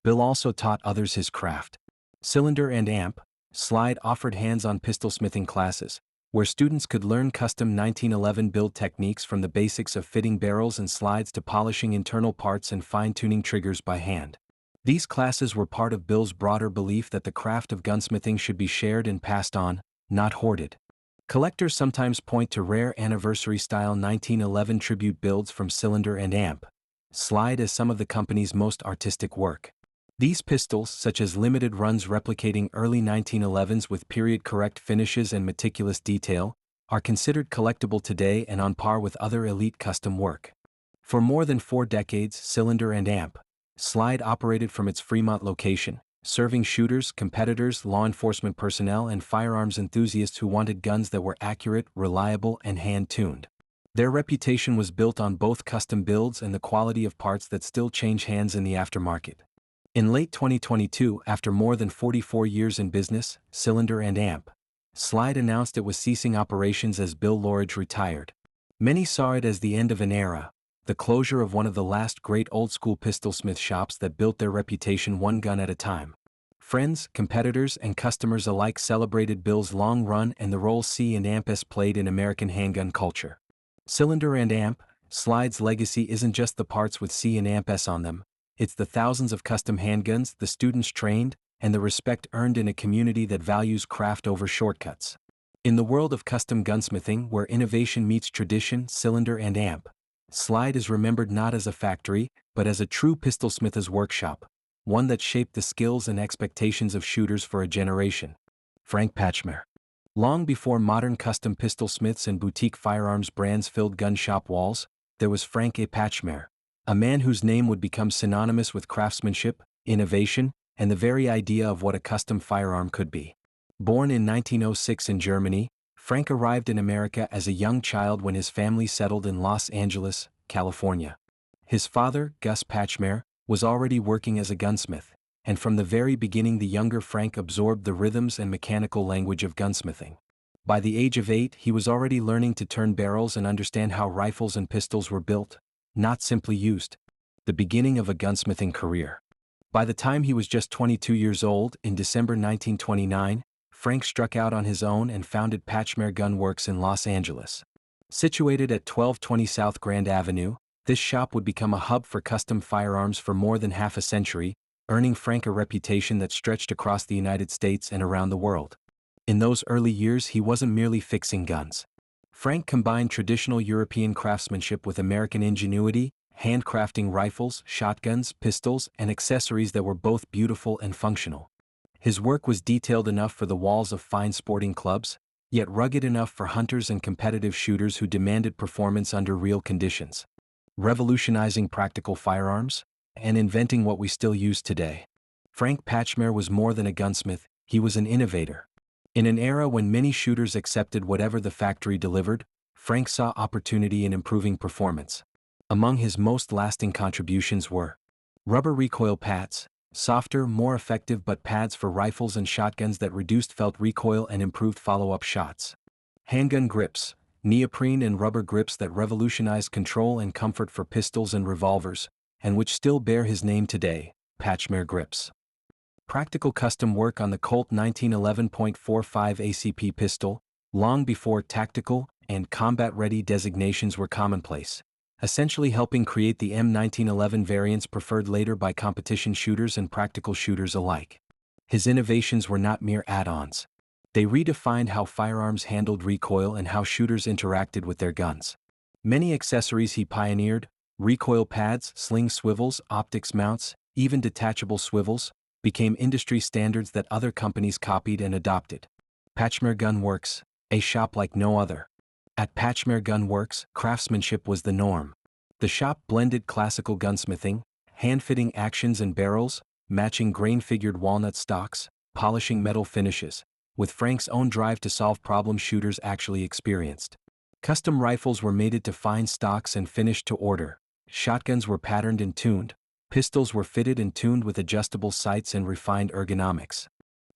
[SPEAKER 1] Bill also taught others his craft. Cylinder and Amp, Slide offered hands-on pistol smithing classes, where students could learn custom 1911 build techniques from the basics of fitting barrels and slides to polishing internal parts and fine-tuning triggers by hand. These classes were part of Bill's broader belief that the craft of gunsmithing should be shared and passed on, not hoarded. Collectors sometimes point to rare anniversary-style 1911 tribute builds from Cylinder and Amp, Slide as some of the company's most artistic work. These pistols, such as limited runs replicating early 1911s with period-correct finishes and meticulous detail, are considered collectible today and on par with other elite custom work. For more than 4 decades, Cylinder and Amp, Slide operated from its Fremont location, serving shooters, competitors, law enforcement personnel, and firearms enthusiasts who wanted guns that were accurate, reliable, and hand-tuned. Their reputation was built on both custom builds and the quality of parts that still change hands in the aftermarket. In late 2022, after more than 44 years in business, Cylinder and Amp, Slide announced it was ceasing operations as Bill Lorridge retired. Many saw it as the end of an era, the closure of one of the last great old-school pistolsmith shops that built their reputation one gun at a time. Friends, competitors, and customers alike celebrated Bill's long run and the role C&Rsenal played in American handgun culture. Cylinder and Amp, Slide's legacy isn't just the parts with C&Rsenal on them, it's the thousands of custom handguns, the students trained, and the respect earned in a community that values craft over shortcuts. In the world of custom gunsmithing where innovation meets tradition, Cylinder and Amp, Slide is remembered not as a factory, but as a true pistolsmith's workshop, one that shaped the skills and expectations of shooters for a generation. Frank Patchmer. Long before modern custom pistolsmiths and boutique firearms brands filled gun shop walls, there was Frank A. Patchmer, a man whose name would become synonymous with craftsmanship, innovation, and the very idea of what a custom firearm could be. Born in 1906 in Germany, Frank arrived in America as a young child when his family settled in Los Angeles, California. His father, Gus Patchmer, was already working as a gunsmith, and from the very beginning the younger Frank absorbed the rhythms and mechanical language of gunsmithing. By the age of 8, he was already learning to turn barrels and understand how rifles and pistols were built, not simply used. The beginning of a gunsmithing career. By the time he was just 22 years old, in December 1929, Frank struck out on his own and founded Patchmer Gun Works in Los Angeles. Situated at 1220 South Grand Avenue, this shop would become a hub for custom firearms for more than half a century, earning Frank a reputation that stretched across the United States and around the world. In those early years, he wasn't merely fixing guns. Frank combined traditional European craftsmanship with American ingenuity, handcrafting rifles, shotguns, pistols, and accessories that were both beautiful and functional. His work was detailed enough for the walls of fine sporting clubs, yet rugged enough for hunters and competitive shooters who demanded performance under real conditions. Revolutionizing practical firearms and inventing what we still use today. Frank Patchmer was more than a gunsmith, he was an innovator. In an era when many shooters accepted whatever the factory delivered, Frank saw opportunity in improving performance. Among his most lasting contributions were rubber recoil pads, Softer, more effective butt pads for rifles and shotguns that reduced felt recoil and improved follow-up shots. Handgun grips, neoprene and rubber grips that revolutionized control and comfort for pistols and revolvers, and which still bear his name today, Patchmer grips. Practical custom work on the Colt 1911.45 ACP pistol, long before tactical and combat-ready designations were commonplace, essentially helping create the M1911 variants preferred later by competition shooters and practical shooters alike. His innovations were not mere add-ons. They redefined how firearms handled recoil and how shooters interacted with their guns. Many accessories he pioneered, recoil pads, sling swivels, optics mounts, even detachable swivels, became industry standards that other companies copied and adopted. Patchmer Gun Works, a shop like no other. At Patchmer Gun Works, craftsmanship was the norm. The shop blended classical gunsmithing, hand-fitting actions and barrels, matching grain-figured walnut stocks, polishing metal finishes, with Frank's own drive to solve problems shooters actually experienced. Custom rifles were mated to fine stocks and finished to order. Shotguns were patterned and tuned. Pistols were fitted and tuned with adjustable sights and refined ergonomics.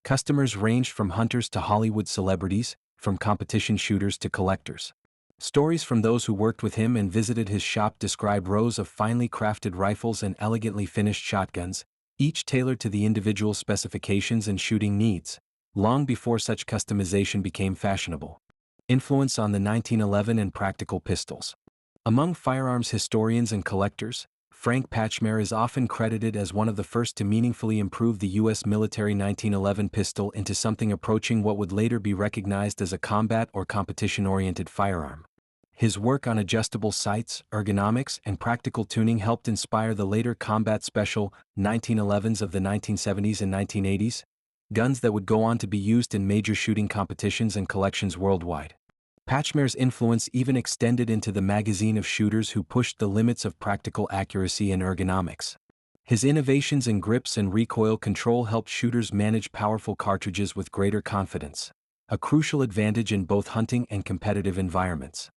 [SPEAKER 1] Customers ranged from hunters to Hollywood celebrities, from competition shooters to collectors. Stories from those who worked with him and visited his shop describe rows of finely crafted rifles and elegantly finished shotguns, each tailored to the individual specifications and shooting needs, long before such customization became fashionable. Influence on the 1911 and practical pistols. Among firearms historians and collectors, Frank Patchmer is often credited as one of the first to meaningfully improve the U.S. military 1911 pistol into something approaching what would later be recognized as a combat or competition-oriented firearm. His work on adjustable sights, ergonomics, and practical tuning helped inspire the later combat special 1911s of the 1970s and 1980s, guns that would go on to be used in major shooting competitions and collections worldwide. Patchmer's influence even extended into the magazine of shooters who pushed the limits of practical accuracy and ergonomics. His innovations in grips and recoil control helped shooters manage powerful cartridges with greater confidence, a crucial advantage in both hunting and competitive environments.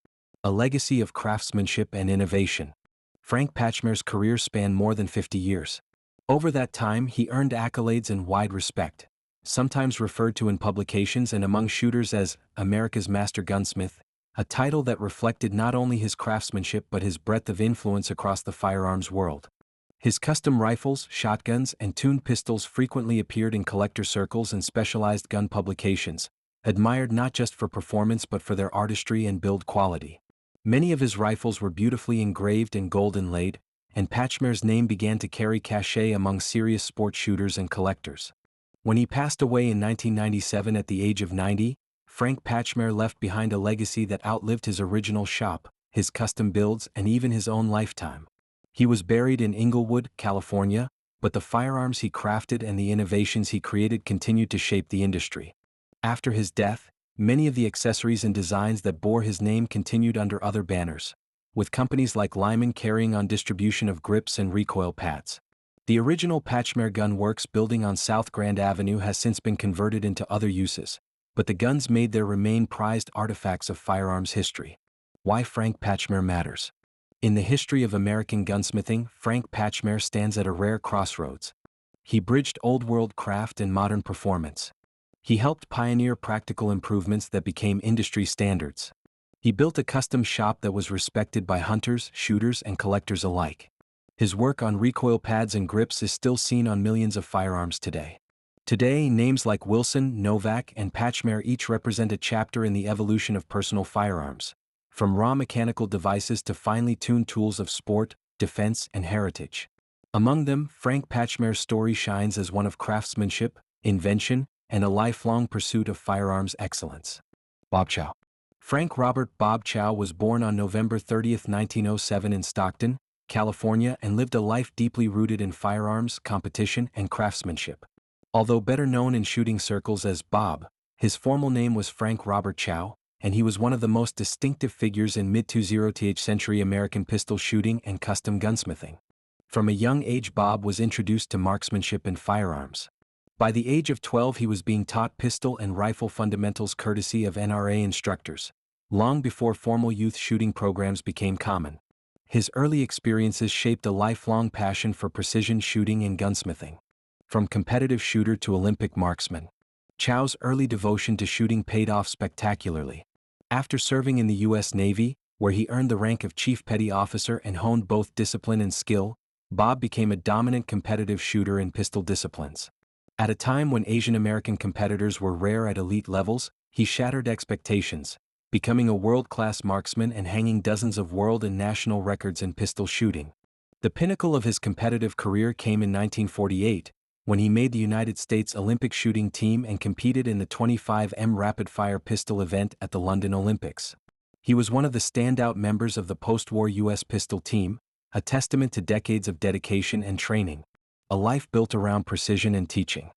[SPEAKER 1] A legacy of craftsmanship and innovation. Frank Patchmer's career spanned more than 50 years. Over that time, he earned accolades and wide respect, sometimes referred to in publications and among shooters as America's Master Gunsmith, a title that reflected not only his craftsmanship but his breadth of influence across the firearms world. His custom rifles, shotguns, and tuned pistols frequently appeared in collector circles and specialized gun publications, admired not just for performance but for their artistry and build quality. Many of his rifles were beautifully engraved and gold inlaid, and Patchmer's name began to carry cachet among serious sport shooters and collectors. When he passed away in 1997 at the age of 90, Frank Patchmer left behind a legacy that outlived his original shop, his custom builds, and even his own lifetime. He was buried in Inglewood, California, but the firearms he crafted and the innovations he created continued to shape the industry. After his death, many of the accessories and designs that bore his name continued under other banners, with companies like Lyman carrying on distribution of grips and recoil pads. The original Patchmer Gun Works building on South Grand Avenue has since been converted into other uses, but the guns made there remain prized artifacts of firearms history. Why Frank Patchmer matters. In the history of American gunsmithing, Frank Patchmer stands at a rare crossroads. He bridged old-world craft and modern performance. He helped pioneer practical improvements that became industry standards. He built a custom shop that was respected by hunters, shooters, and collectors alike. His work on recoil pads and grips is still seen on millions of firearms today. Today, names like Wilson, Novak, and Patchmer each represent a chapter in the evolution of personal firearms, from raw mechanical devices to finely tuned tools of sport, defense, and heritage. Among them, Frank Patchmer's story shines as one of craftsmanship, invention, and a lifelong pursuit of firearms excellence. Bob Chow. Frank Robert Bob Chow was born on November 30, 1907 in Stockton, California, and lived a life deeply rooted in firearms, competition, and craftsmanship. Although better known in shooting circles as Bob, his formal name was Frank Robert Chow, and he was one of the most distinctive figures in mid-20th century American pistol shooting and custom gunsmithing. From a young age, Bob was introduced to marksmanship and firearms. By the age of 12, he was being taught pistol and rifle fundamentals courtesy of NRA instructors, long before formal youth shooting programs became common. His early experiences shaped a lifelong passion for precision shooting and gunsmithing. from competitive shooter to Olympic marksman. Chow's early devotion to shooting paid off spectacularly. After serving in the U.S. Navy, where he earned the rank of Chief Petty Officer and honed both discipline and skill, Bob became a dominant competitive shooter in pistol disciplines. At a time when Asian American competitors were rare at elite levels, he shattered expectations, becoming a world-class marksman and hanging dozens of world and national records in pistol shooting. The pinnacle of his competitive career came in 1948, when he made the United States Olympic shooting team and competed in the 25mm rapid-fire pistol event at the London Olympics. He was one of the standout members of the post-war U.S. pistol team, a testament to decades of dedication and training, a life built around precision and teaching.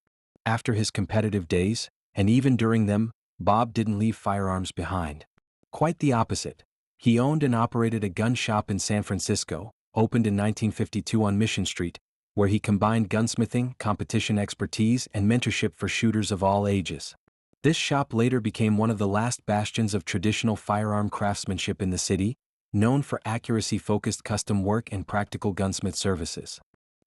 [SPEAKER 1] After his competitive days, and even during them, Bob didn't leave firearms behind. Quite the opposite. He owned and operated a gun shop in San Francisco, opened in 1952 on Mission Street, where he combined gunsmithing, competition expertise, and mentorship for shooters of all ages. This shop later became one of the last bastions of traditional firearm craftsmanship in the city, known for accuracy-focused custom work and practical gunsmith services.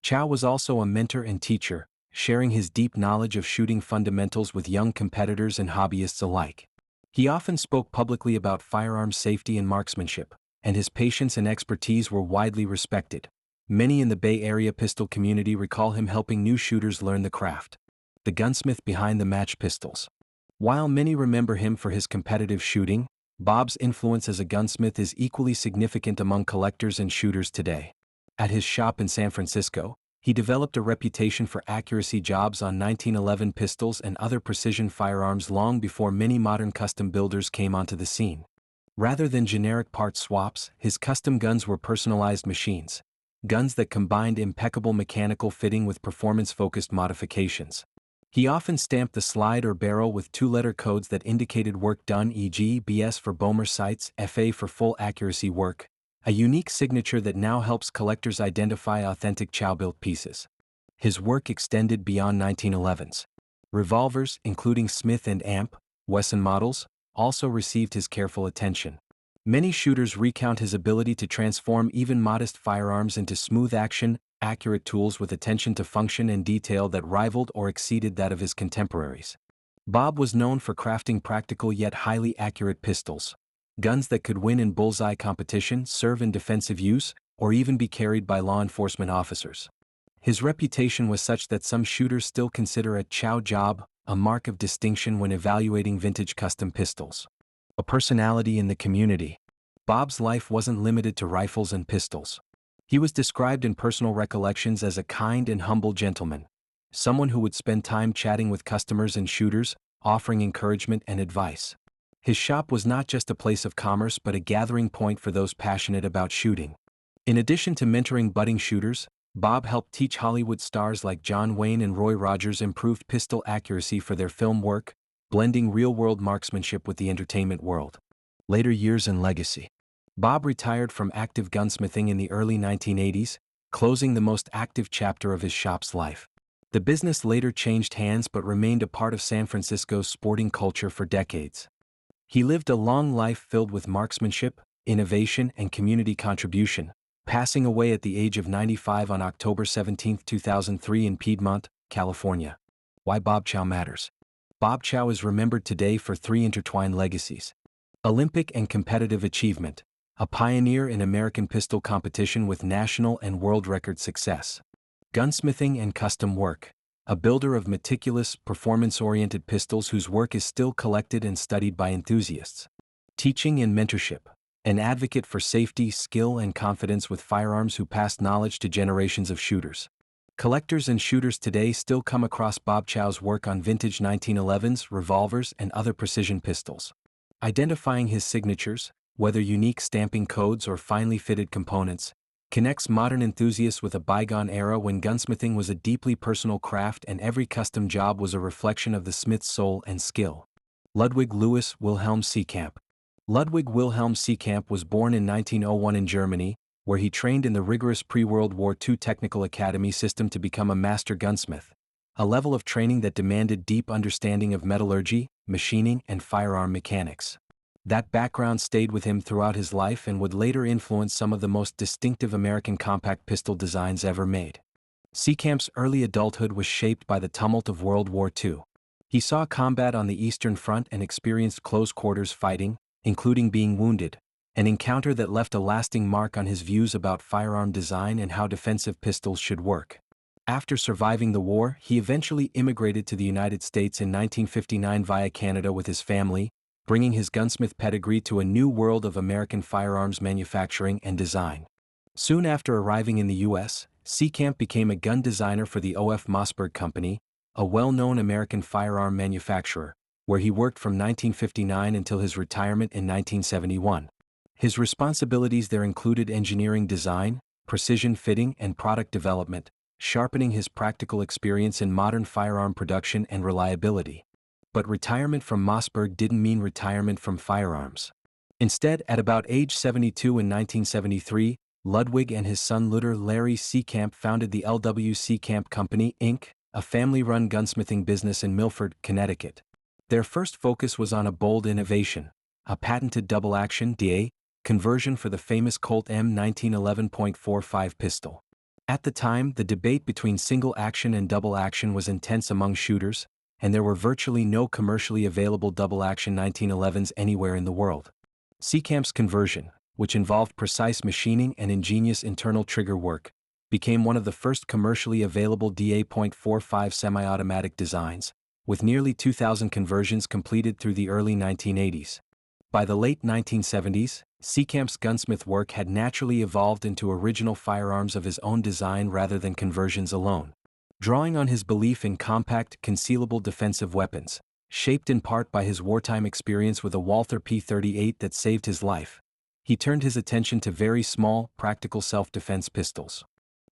[SPEAKER 1] Chow was also a mentor and teacher, sharing his deep knowledge of shooting fundamentals with young competitors and hobbyists alike. He often spoke publicly about firearm safety and marksmanship, and his patience and expertise were widely respected. Many in the Bay Area pistol community recall him helping new shooters learn the craft. The gunsmith behind the match pistols. While many remember him for his competitive shooting, Bob's influence as a gunsmith is equally significant among collectors and shooters today. At his shop in San Francisco, he developed a reputation for accuracy jobs on 1911 pistols and other precision firearms long before many modern custom builders came onto the scene. Rather than generic part swaps, his custom guns were personalized machines. Guns that combined impeccable mechanical fitting with performance-focused modifications. He often stamped the slide or barrel with two-letter codes that indicated work done, e.g. BS for Bomer sights, FA for full accuracy work, a unique signature that now helps collectors identify authentic Chow-built pieces. His work extended beyond 1911s. Revolvers, including Smith & Wesson models, also received his careful attention. Many shooters recount his ability to transform even modest firearms into smooth-action, accurate tools with attention to function and detail that rivaled or exceeded that of his contemporaries. Bob was known for crafting practical yet highly accurate pistols. Guns that could win in bullseye competition, serve in defensive use, or even be carried by law enforcement officers. His reputation was such that some shooters still consider a Chow job a mark of distinction when evaluating vintage custom pistols. A personality in the community. Bob's life wasn't limited to rifles and pistols. He was described in personal recollections as a kind and humble gentleman, someone who would spend time chatting with customers and shooters, offering encouragement and advice. His shop was not just a place of commerce but a gathering point for those passionate about shooting. In addition to mentoring budding shooters, Bob helped teach Hollywood stars like John Wayne and Roy Rogers improved pistol accuracy for their film work, blending real-world marksmanship with the entertainment world. Later years and legacy. Bob retired from active gunsmithing in the early 1980s, closing the most active chapter of his shop's life. The business later changed hands but remained a part of San Francisco's sporting culture for decades. He lived a long life filled with marksmanship, innovation, and community contribution, passing away at the age of 95 on October 17, 2003 in Piedmont, California. Why Bob Chow matters. Bob Chow is remembered today for three intertwined legacies. Olympic and competitive achievement. A pioneer in American pistol competition with national and world record success. Gunsmithing and custom work. A builder of meticulous, performance-oriented pistols whose work is still collected and studied by enthusiasts. Teaching and mentorship. An advocate for safety, skill, and confidence with firearms who passed knowledge to generations of shooters. Collectors and shooters today still come across Bob Chow's work on vintage 1911s, revolvers, and other precision pistols. Identifying his signatures, whether unique stamping codes or finely fitted components, connects modern enthusiasts with a bygone era when gunsmithing was a deeply personal craft and every custom job was a reflection of the smith's soul and skill. Ludwig Louis Wilhelm Seekamp. Ludwig Wilhelm Seekamp was born in 1901 in Germany, where he trained in the rigorous pre-World War II technical academy system to become a master gunsmith, a level of training that demanded deep understanding of metallurgy, machining, and firearm mechanics. That background stayed with him throughout his life and would later influence some of the most distinctive American compact pistol designs ever made. Seecamp's early adulthood was shaped by the tumult of World War II. He saw combat on the Eastern Front and experienced close-quarters fighting, including being wounded, an encounter that left a lasting mark on his views about firearm design and how defensive pistols should work. After surviving the war, he eventually immigrated to the United States in 1959 via Canada with his family, bringing his gunsmith pedigree to a new world of American firearms manufacturing and design. Soon after arriving in the U.S., Seecamp became a gun designer for the O.F. Mossberg Company, a well-known American firearm manufacturer, where he worked from 1959 until his retirement in 1971. His responsibilities there included engineering design, precision fitting and product development, sharpening his practical experience in modern firearm production and reliability. But retirement from Mossberg didn't mean retirement from firearms. Instead, at about age 72 in 1973, Ludwig and his son Luther Larry Seecamp founded the L.W. Seecamp Company, Inc., a family-run gunsmithing business in Milford, Connecticut. Their first focus was on a bold innovation, a patented double-action DA conversion for the famous Colt M1911.45 pistol. At the time, the debate between single-action and double-action was intense among shooters, and there were virtually no commercially available double-action 1911s anywhere in the world. Seecamp's conversion, which involved precise machining and ingenious internal trigger work, became one of the first commercially available DA.45 semi-automatic designs, with nearly 2,000 conversions completed through the early 1980s. By the late 1970s, Seecamp's gunsmith work had naturally evolved into original firearms of his own design rather than conversions alone. Drawing on his belief in compact, concealable defensive weapons, shaped in part by his wartime experience with a Walther P-38 that saved his life, he turned his attention to very small, practical self-defense pistols.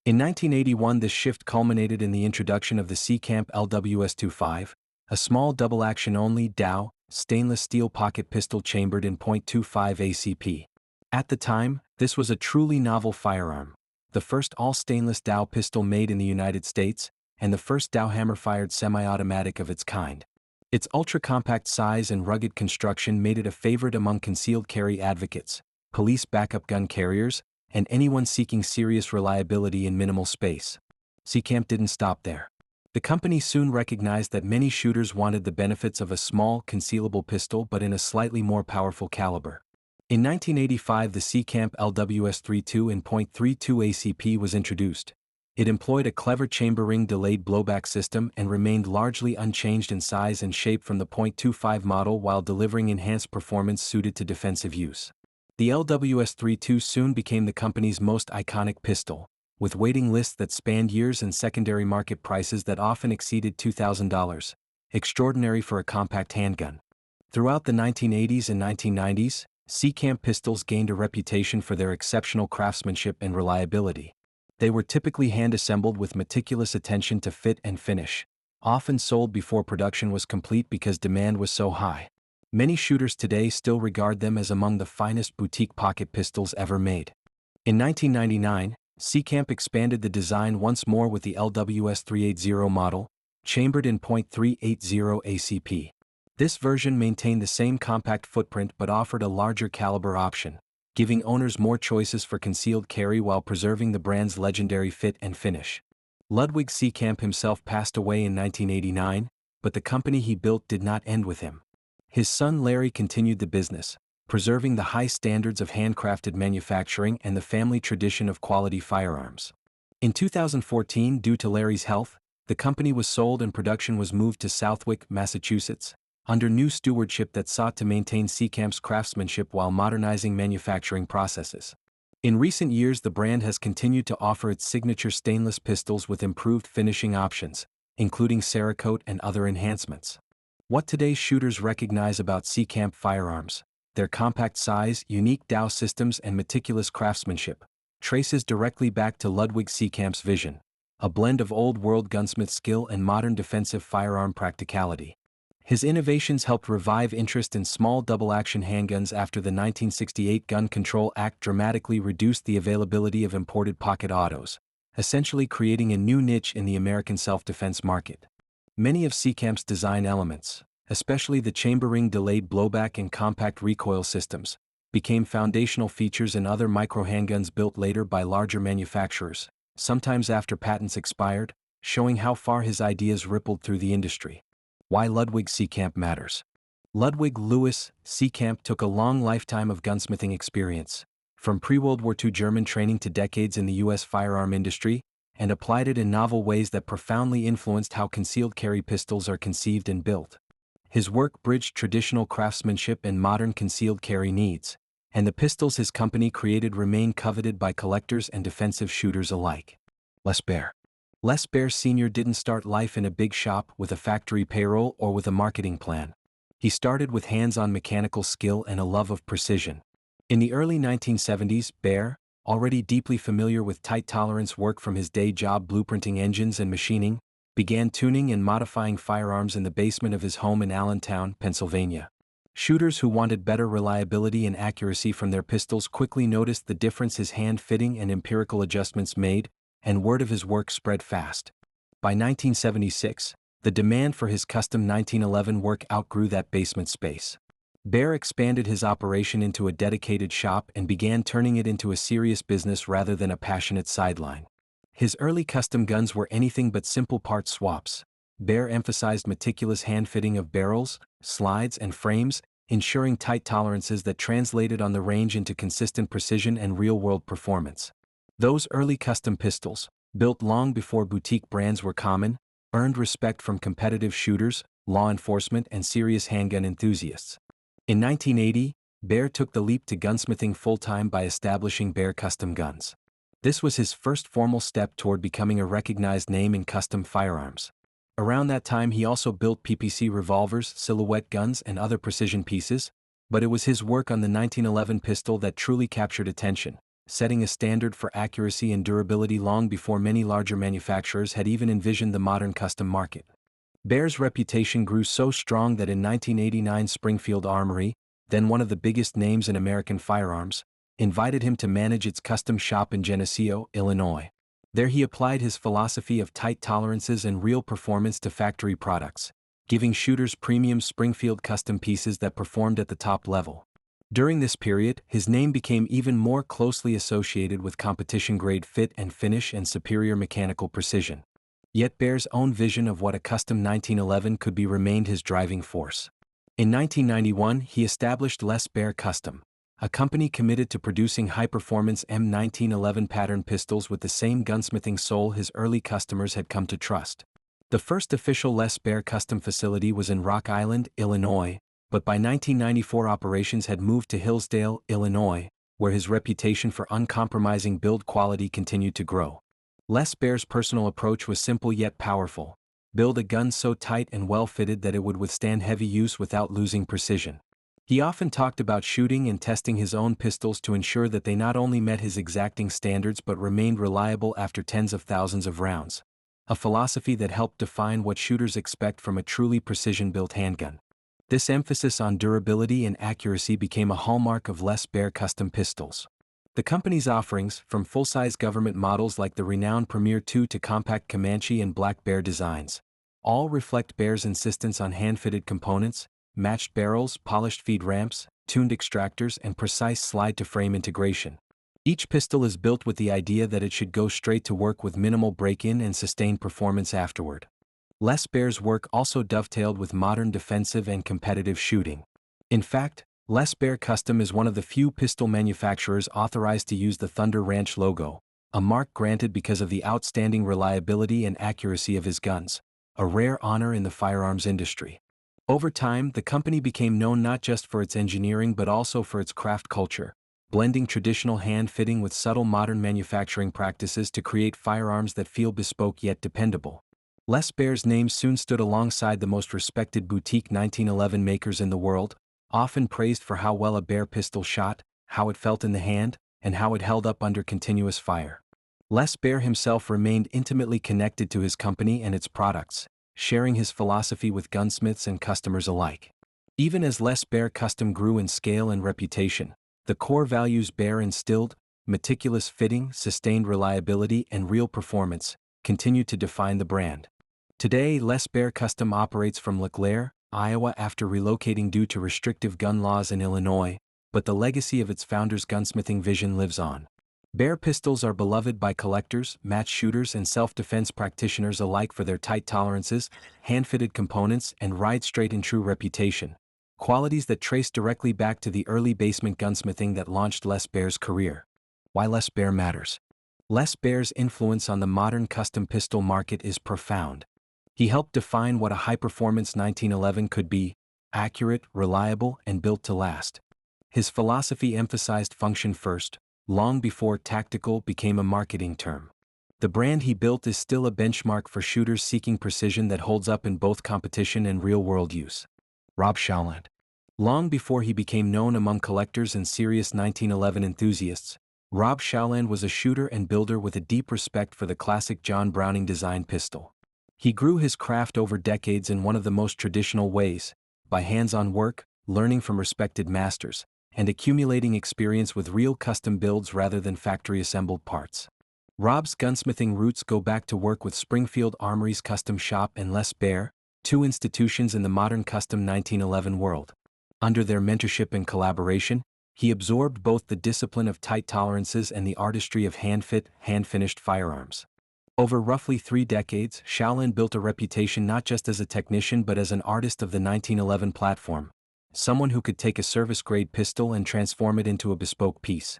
[SPEAKER 1] In 1981, this shift culminated in the introduction of the Seecamp LWS-25, a small double-action-only DAO, stainless steel pocket pistol chambered in .25 ACP. At the time, this was a truly novel firearm, the first all-stainless DAO pistol made in the United States, and the first DAO hammer-fired semi-automatic of its kind. Its ultra-compact size and rugged construction made it a favorite among concealed carry advocates, police backup gun carriers, and anyone seeking serious reliability in minimal space. Seecamp didn't stop there. The company soon recognized that many shooters wanted the benefits of a small, concealable pistol but in a slightly more powerful caliber. In 1985, the Seecamp LWS-32 in .32 ACP was introduced. It employed a clever chamber ring delayed blowback system and remained largely unchanged in size and shape from the .25 model while delivering enhanced performance suited to defensive use. The LWS-32 soon became the company's most iconic pistol, with waiting lists that spanned years and secondary market prices that often exceeded $2,000, extraordinary for a compact handgun. Throughout the 1980s and 1990s, Seecamp pistols gained a reputation for their exceptional craftsmanship and reliability. They were typically hand-assembled with meticulous attention to fit and finish, often sold before production was complete because demand was so high. Many shooters today still regard them as among the finest boutique pocket pistols ever made. In 1999, Seecamp expanded the design once more with the LWS-380 model, chambered in .380 ACP. This version maintained the same compact footprint but offered a larger caliber option, giving owners more choices for concealed carry while preserving the brand's legendary fit and finish. Ludwig Seecamp himself passed away in 1989, but the company he built did not end with him. His son Larry continued the business, preserving the high standards of handcrafted manufacturing and the family tradition of quality firearms. In 2014, due to Larry's health, the company was sold and production was moved to Southwick, Massachusetts, under new stewardship that sought to maintain Seecamp's craftsmanship while modernizing manufacturing processes. In recent years, the brand has continued to offer its signature stainless pistols with improved finishing options, including Cerakote and other enhancements. What today's shooters recognize about Seecamp firearms, their compact size, unique DAO systems and meticulous craftsmanship, traces directly back to Ludwig Seecamp's vision, a blend of old-world gunsmith skill and modern defensive firearm practicality. His innovations helped revive interest in small double-action handguns after the 1968 Gun Control Act dramatically reduced the availability of imported pocket autos, essentially creating a new niche in the American self-defense market. Many of Seecamp's design elements, especially the chamber ring delayed blowback and compact recoil systems, became foundational features in other micro handguns built later by larger manufacturers, sometimes after patents expired, showing how far his ideas rippled through the industry. Why Ludwig Seekamp matters. Ludwig Louis Seekamp took a long lifetime of gunsmithing experience, from pre-World War II German training to decades in the U.S. firearm industry, and applied it in novel ways that profoundly influenced how concealed carry pistols are conceived and built. His work bridged traditional craftsmanship and modern concealed carry needs, and the pistols his company created remain coveted by collectors and defensive shooters alike. Les Baer. Les Baer Sr. didn't start life in a big shop with a factory payroll or with a marketing plan. He started with hands-on mechanical skill and a love of precision. In the early 1970s, Baer, already deeply familiar with tight tolerance work from his day job blueprinting engines and machining, began tuning and modifying firearms in the basement of his home in Allentown, Pennsylvania. Shooters who wanted better reliability and accuracy from their pistols quickly noticed the difference his hand-fitting and empirical adjustments made, and word of his work spread fast. By 1976, the demand for his custom 1911 work outgrew that basement space. Baer expanded his operation into a dedicated shop and began turning it into a serious business rather than a passionate sideline. His early custom guns were anything but simple part swaps. Baer emphasized meticulous hand-fitting of barrels, slides, and frames, ensuring tight tolerances that translated on the range into consistent precision and real-world performance. Those early custom pistols, built long before boutique brands were common, earned respect from competitive shooters, law enforcement, and serious handgun enthusiasts. In 1980, Baer took the leap to gunsmithing full-time by establishing Baer Custom Guns. This was his first formal step toward becoming a recognized name in custom firearms. Around that time he also built PPC revolvers, silhouette guns, and other precision pieces, but it was his work on the 1911 pistol that truly captured attention, setting a standard for accuracy and durability long before many larger manufacturers had even envisioned the modern custom market. Baer's reputation grew so strong that in 1989 Springfield Armory, then one of the biggest names in American firearms, invited him to manage its custom shop in Geneseo, Illinois. There he applied his philosophy of tight tolerances and real performance to factory products, giving shooters premium Springfield custom pieces that performed at the top level. During this period, his name became even more closely associated with competition-grade fit and finish and superior mechanical precision. Yet Baer's own vision of what a custom 1911 could be remained his driving force. In 1991, he established Les Baer Custom, a company committed to producing high-performance M1911 pattern pistols with the same gunsmithing soul his early customers had come to trust. The first official Les Baer Custom facility was in Rock Island, Illinois, but by 1994 operations had moved to Hillsdale, Illinois, where his reputation for uncompromising build quality continued to grow. Les Baer's personal approach was simple yet powerful: build a gun so tight and well-fitted that it would withstand heavy use without losing precision. He often talked about shooting and testing his own pistols to ensure that they not only met his exacting standards but remained reliable after tens of thousands of rounds, a philosophy that helped define what shooters expect from a truly precision-built handgun. This emphasis on durability and accuracy became a hallmark of Les Baer Custom pistols. The company's offerings, from full-size government models like the renowned Premier II to compact Comanche and Black Bear designs, all reflect Baer's insistence on hand-fitted components, matched barrels, polished feed ramps, tuned extractors, and precise slide-to-frame integration. Each pistol is built with the idea that it should go straight to work with minimal break-in and sustained performance afterward. Les Baer's work also dovetailed with modern defensive and competitive shooting. In fact, Les Baer Custom is one of the few pistol manufacturers authorized to use the Thunder Ranch logo, a mark granted because of the outstanding reliability and accuracy of his guns, a rare honor in the firearms industry. Over time, the company became known not just for its engineering but also for its craft culture, blending traditional hand-fitting with subtle modern manufacturing practices to create firearms that feel bespoke yet dependable. Les Baer's name soon stood alongside the most respected boutique 1911 makers in the world, often praised for how well a Baer pistol shot, how it felt in the hand, and how it held up under continuous fire. Les Baer himself remained intimately connected to his company and its products, sharing his philosophy with gunsmiths and customers alike. Even as Les Baer Custom grew in scale and reputation, the core values Baer instilled, meticulous fitting, sustained reliability, and real performance, continued to define the brand. Today, Les Baer Custom operates from LeClaire, Iowa after relocating due to restrictive gun laws in Illinois, but the legacy of its founder's gunsmithing vision lives on. Bear pistols are beloved by collectors, match shooters and self-defense practitioners alike for their tight tolerances, hand-fitted components and ride-straight-and-true reputation, qualities that trace directly back to the early basement gunsmithing that launched Les Baer's career. Why Les Baer matters. Les Baer's influence on the modern custom pistol market is profound. He helped define what a high-performance 1911 could be: accurate, reliable, and built to last. His philosophy emphasized function first, long before tactical became a marketing term. The brand he built is still a benchmark for shooters seeking precision that holds up in both competition and real-world use. Rob Shauland. Long before he became known among collectors and serious 1911 enthusiasts, Rob Shauland was a shooter and builder with a deep respect for the classic John Browning-designed pistol. He grew his craft over decades in one of the most traditional ways, by hands-on work, learning from respected masters, and accumulating experience with real custom builds rather than factory-assembled parts. Rob's gunsmithing roots go back to work with Springfield Armory's Custom Shop and Les Baer, two institutions in the modern custom 1911 world. Under their mentorship and collaboration, he absorbed both the discipline of tight tolerances and the artistry of hand-fit, hand-finished firearms. Over roughly 3 decades, Shauland built a reputation not just as a technician but as an artist of the 1911 platform, someone who could take a service-grade pistol and transform it into a bespoke piece.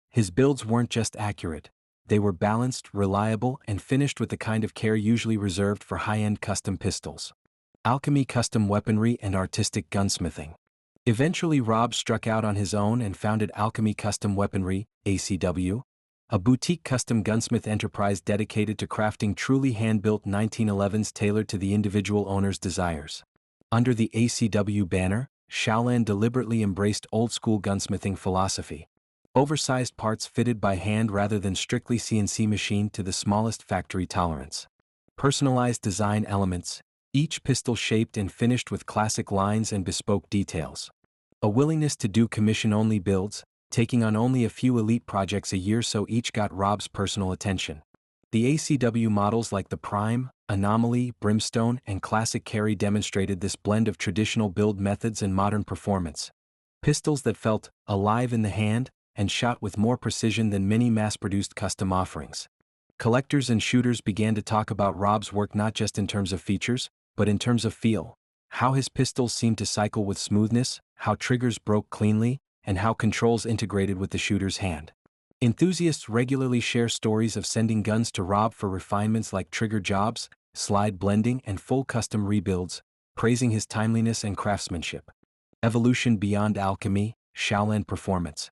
[SPEAKER 1] His builds weren't just accurate, they were balanced, reliable, and finished with the kind of care usually reserved for high-end custom pistols. Alchemy Custom Weaponry and Artistic Gunsmithing. Eventually Rob struck out on his own and founded Alchemy Custom Weaponry, ACW, a boutique custom gunsmith enterprise dedicated to crafting truly hand-built 1911s tailored to the individual owner's desires. Under the ACW banner, Shauland deliberately embraced old-school gunsmithing philosophy. Oversized parts fitted by hand rather than strictly CNC machined to the smallest factory tolerance. Personalized design elements, each pistol shaped and finished with classic lines and bespoke details. A willingness to do commission-only builds, taking on only a few elite projects a year so each got Rob's personal attention. The ACW models like the Prime, Anomaly, Brimstone, and Classic Carry demonstrated this blend of traditional build methods and modern performance. Pistols that felt alive in the hand and shot with more precision than many mass-produced custom offerings. Collectors and shooters began to talk about Rob's work not just in terms of features, but in terms of feel. How his pistols seemed to cycle with smoothness, how triggers broke cleanly, and how controls integrated with the shooter's hand. Enthusiasts regularly share stories of sending guns to Rob for refinements like trigger jobs, slide blending, and full custom rebuilds, praising his timeliness and craftsmanship. Evolution beyond alchemy, Shauland Performance.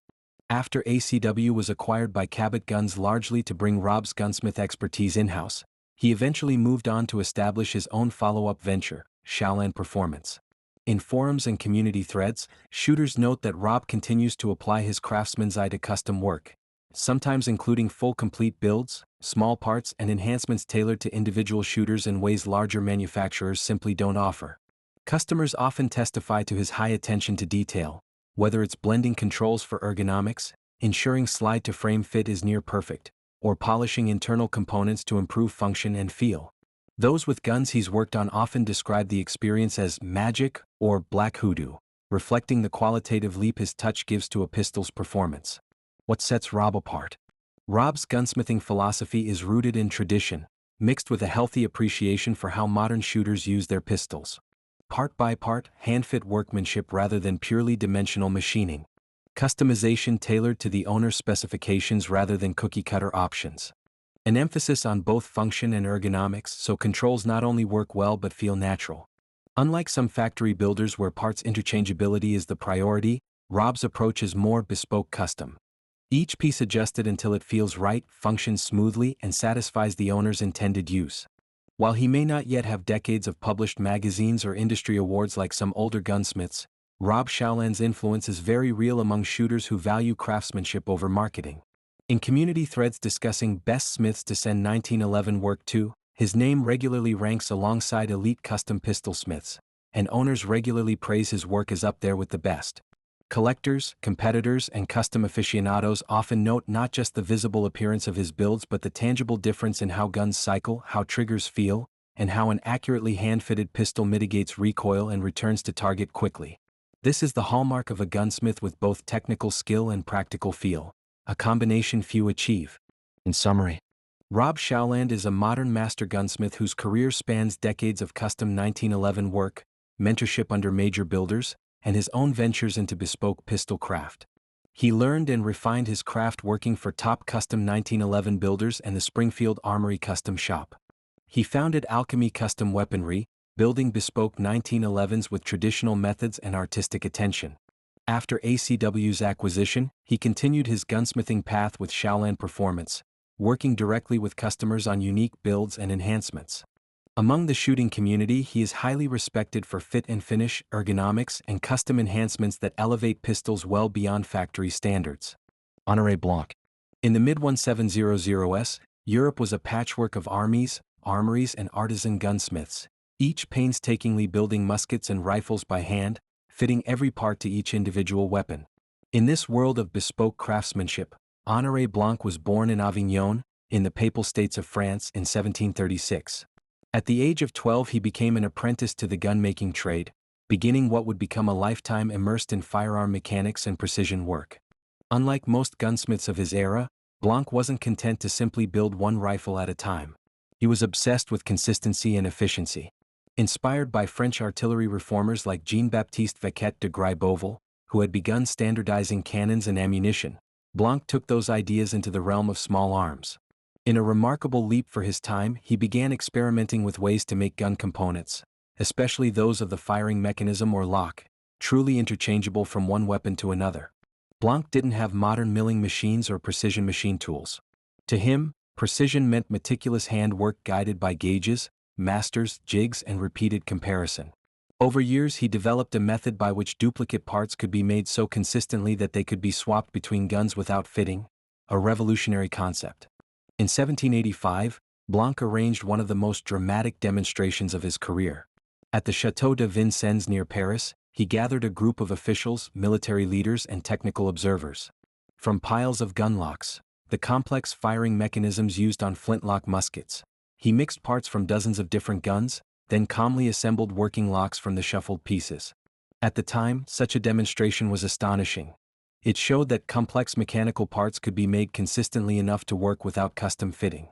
[SPEAKER 1] After ACW was acquired by Cabot Guns largely to bring Rob's gunsmith expertise in-house, he eventually moved on to establish his own follow-up venture, Shauland Performance. In forums and community threads, shooters note that Rob continues to apply his craftsman's eye to custom work, sometimes including full complete builds, small parts and enhancements tailored to individual shooters in ways larger manufacturers simply don't offer. Customers often testify to his high attention to detail, whether it's blending controls for ergonomics, ensuring slide-to-frame fit is near perfect, or polishing internal components to improve function and feel. Those with guns he's worked on often describe the experience as magic or black hoodoo, reflecting the qualitative leap his touch gives to a pistol's performance. What sets Rob apart? Rob's gunsmithing philosophy is rooted in tradition, mixed with a healthy appreciation for how modern shooters use their pistols. Part by part, hand-fit workmanship rather than purely dimensional machining. Customization tailored to the owner's specifications rather than cookie-cutter options. An emphasis on both function and ergonomics so controls not only work well but feel natural. Unlike some factory builders where parts interchangeability is the priority, Rob's approach is more bespoke custom. Each piece adjusted until it feels right, functions smoothly, and satisfies the owner's intended use. While he may not yet have decades of published magazines or industry awards like some older gunsmiths, Rob Shauland's influence is very real among shooters who value craftsmanship over marketing. In community threads discussing best smiths to send 1911 work to, his name regularly ranks alongside elite custom pistol smiths, and owners regularly praise his work as up there with the best. Collectors, competitors, and custom aficionados often note not just the visible appearance of his builds but the tangible difference in how guns cycle, how triggers feel, and how an accurately hand-fitted pistol mitigates recoil and returns to target quickly. This is the hallmark of a gunsmith with both technical skill and practical feel. a combination few achieve.
[SPEAKER 2] In summary,
[SPEAKER 1] Rob Showland is a modern master gunsmith whose career spans decades of custom 1911 work, mentorship under major builders, and his own ventures into bespoke pistol craft. He learned and refined his craft working for top custom 1911 builders and the Springfield Armory Custom Shop. He founded Alchemy Custom Weaponry, building bespoke 1911s with traditional methods and artistic attention. After ACW's acquisition, he continued his gunsmithing path with Showland Performance, working directly with customers on unique builds and enhancements. Among the shooting community, he is highly respected for fit and finish, ergonomics, and custom enhancements that elevate pistols well beyond factory standards.
[SPEAKER 2] Honoré Blanc.
[SPEAKER 1] In the mid-1700s, Europe was a patchwork of armies, armories, and artisan gunsmiths, each painstakingly building muskets and rifles by hand, fitting every part to each individual weapon. In this world of bespoke craftsmanship, Honoré Blanc was born in Avignon, in the Papal States of France in 1736. At the age of 12 he became an apprentice to the gun-making trade, beginning what would become a lifetime immersed in firearm mechanics and precision work. Unlike most gunsmiths of his era, Blanc wasn't content to simply build one rifle at a time. He was obsessed with consistency and efficiency. Inspired by French artillery reformers like Jean-Baptiste Vaquet de Gribeauval, who had begun standardizing cannons and ammunition, Blanc took those ideas into the realm of small arms. In a remarkable leap for his time, he began experimenting with ways to make gun components, especially those of the firing mechanism or lock, truly interchangeable from one weapon to another. Blanc didn't have modern milling machines or precision machine tools. To him, precision meant meticulous handwork guided by gauges, masters, jigs, and repeated comparison. Over years he developed a method by which duplicate parts could be made so consistently that they could be swapped between guns without fitting, a revolutionary concept. In 1785, Blanc arranged one of the most dramatic demonstrations of his career. At the Château de Vincennes near Paris, he gathered a group of officials, military leaders, and technical observers. From piles of gun locks, the complex firing mechanisms used on flintlock muskets, he mixed parts from dozens of different guns, then calmly assembled working locks from the shuffled pieces. At the time, such a demonstration was astonishing. It showed that complex mechanical parts could be made consistently enough to work without custom fitting.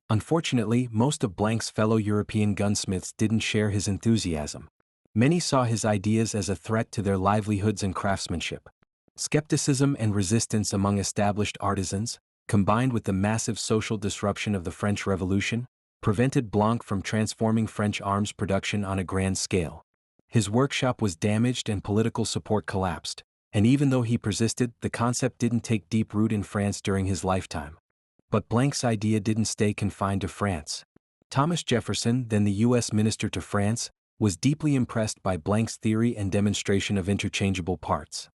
[SPEAKER 1] Unfortunately, most of Blanc's fellow European gunsmiths didn't share his enthusiasm. Many saw his ideas as a threat to their livelihoods and craftsmanship. Skepticism and resistance among established artisans, combined with the massive social disruption of the French Revolution, prevented Blanc from transforming French arms production on a grand scale. His workshop was damaged and political support collapsed, and even though he persisted, the concept didn't take deep root in France during his lifetime. But Blanc's idea didn't stay confined to France. Thomas Jefferson, then the U.S. Minister to France, was deeply impressed by Blanc's theory and demonstration of interchangeable parts.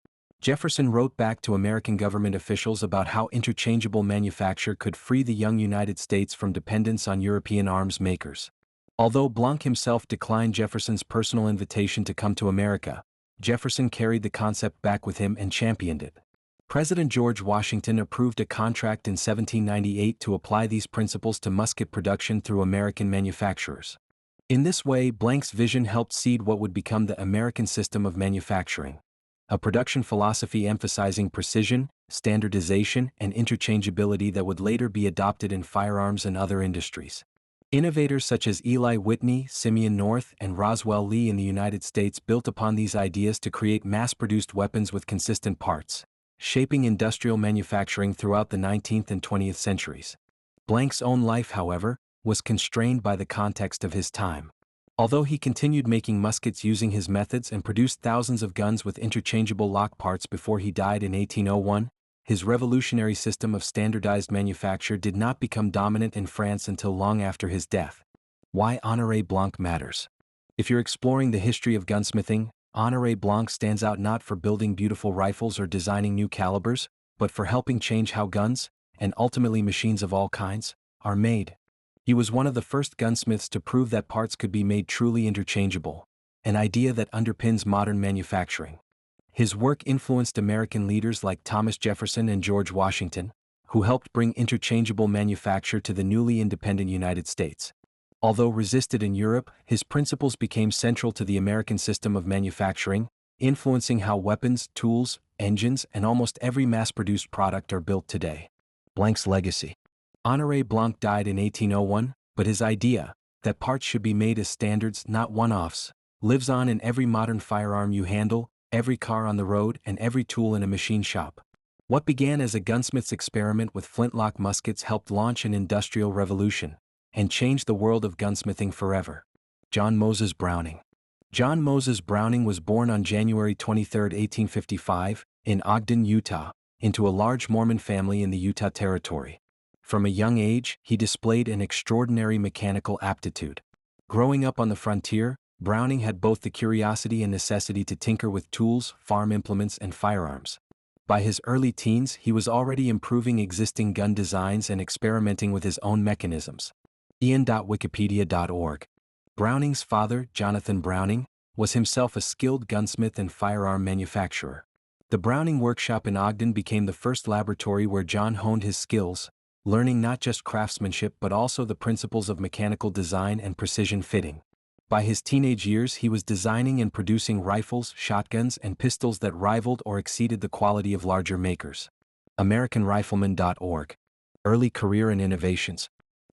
[SPEAKER 1] Jefferson wrote back to American government officials about how interchangeable manufacture could free the young United States from dependence on European arms makers. Although Blanc himself declined Jefferson's personal invitation to come to America, Jefferson carried the concept back with him and championed it. President George Washington approved a contract in 1798 to apply these principles to musket production through American manufacturers. In this way, Blanc's vision helped seed what would become the American system of manufacturing, a production philosophy emphasizing precision, standardization, and interchangeability that would later be adopted in firearms and other industries. Innovators such as Eli Whitney, Simeon North, and Roswell Lee in the United States built upon these ideas to create mass-produced weapons with consistent parts, shaping industrial manufacturing throughout the 19th and 20th centuries. Blanc's own life, however, was constrained by the context of his time. Although he continued making muskets using his methods and produced thousands of guns with interchangeable lock parts before he died in 1801, his revolutionary system of standardized manufacture did not become dominant in France until long after his death. Why Honoré Blanc matters. If you're exploring the history of gunsmithing, Honoré Blanc stands out not for building beautiful rifles or designing new calibers, but for helping change how guns, and ultimately machines of all kinds, are made. He was one of the first gunsmiths to prove that parts could be made truly interchangeable, an idea that underpins modern manufacturing. His work influenced American leaders like Thomas Jefferson and George Washington, who helped bring interchangeable manufacture to the newly independent United States. Although resisted in Europe, his principles became central to the American system of manufacturing, influencing how weapons, tools, engines, and almost every mass-produced product are built today.
[SPEAKER 2] Blanc's legacy.
[SPEAKER 1] Honoré Blanc died in 1801, but his idea, that parts should be made as standards, not one-offs, lives on in every modern firearm you handle, every car on the road, and every tool in a machine shop. What began as a gunsmith's experiment with flintlock muskets helped launch an industrial revolution and change the world of gunsmithing forever. John Moses Browning. John Moses Browning was born on January 23, 1855, in Ogden, Utah, into a large Mormon family in the Utah Territory. From a young age, he displayed an extraordinary mechanical aptitude. Growing up on the frontier, Browning had both the curiosity and necessity to tinker with tools, farm implements, and firearms. By his early teens, he was already improving existing gun designs and experimenting with his own mechanisms. Ian.wikipedia.org. Browning's father, Jonathan Browning, was himself a skilled gunsmith and firearm manufacturer. The Browning workshop in Ogden became the first laboratory where John honed his skills, learning not just craftsmanship but also the principles of mechanical design and precision fitting. By his teenage years, he was designing and producing rifles, shotguns, and pistols that rivaled or exceeded the quality of larger makers. AmericanRifleman.org. Early career and innovations.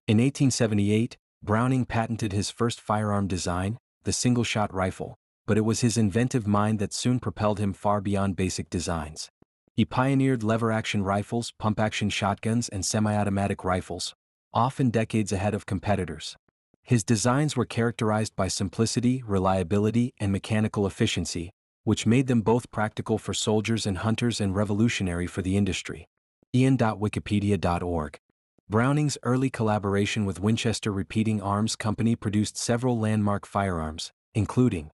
[SPEAKER 1] In 1878, Browning patented his first firearm design, the single-shot rifle, but it was his inventive mind that soon propelled him far beyond basic designs. He pioneered lever-action rifles, pump-action shotguns, and semi-automatic rifles, often decades ahead of competitors. His designs were characterized by simplicity, reliability, and mechanical efficiency, which made them both practical for soldiers and hunters and revolutionary for the industry. Ian.wikipedia.org. Browning's early collaboration with Winchester Repeating Arms Company produced several landmark firearms, including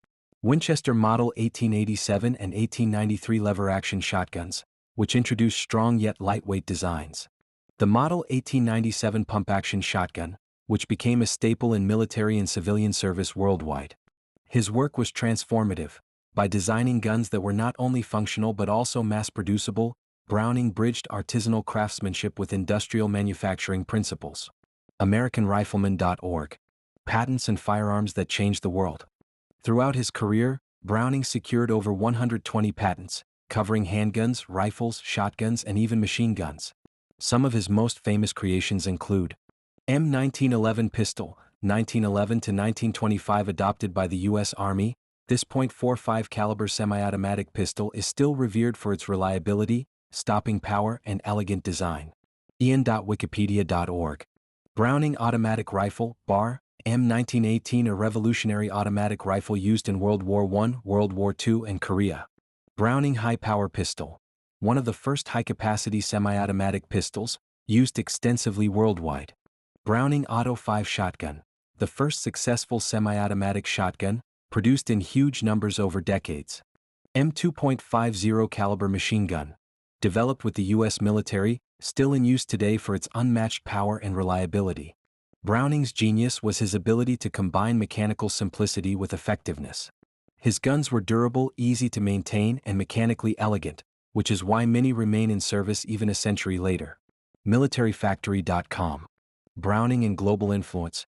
[SPEAKER 1] Winchester Model 1887 and 1893 lever-action shotguns, which introduced strong yet lightweight designs. The Model 1897 pump-action shotgun, which became a staple in military and civilian service worldwide. His work was transformative. By designing guns that were not only functional but also mass-producible, Browning bridged artisanal craftsmanship with industrial manufacturing principles. AmericanRifleman.org. Patents and firearms that changed the world. Throughout his career, Browning secured over 120 patents, covering handguns, rifles, shotguns, and even machine guns. Some of his most famous creations include M1911 pistol, 1911 to 1925, adopted by the U.S. Army. This .45 caliber semi-automatic pistol is still revered for its reliability, stopping power, and elegant design. Ian.wikipedia.org. Browning automatic rifle, BAR, M1918, a revolutionary automatic rifle used in World War I, World War II, and Korea. Browning high-power pistol, one of the first high-capacity semi-automatic pistols, used extensively worldwide. Browning Auto 5 shotgun, the first successful semi-automatic shotgun, produced in huge numbers over decades. M2.50 caliber machine gun, developed with the U.S. military, still in use today for its unmatched power and reliability. Browning's genius was his ability to combine mechanical simplicity with effectiveness. His guns were durable, easy to maintain, and mechanically elegant, which is why many remain in service even a century later. MilitaryFactory.com. Browning and global influence.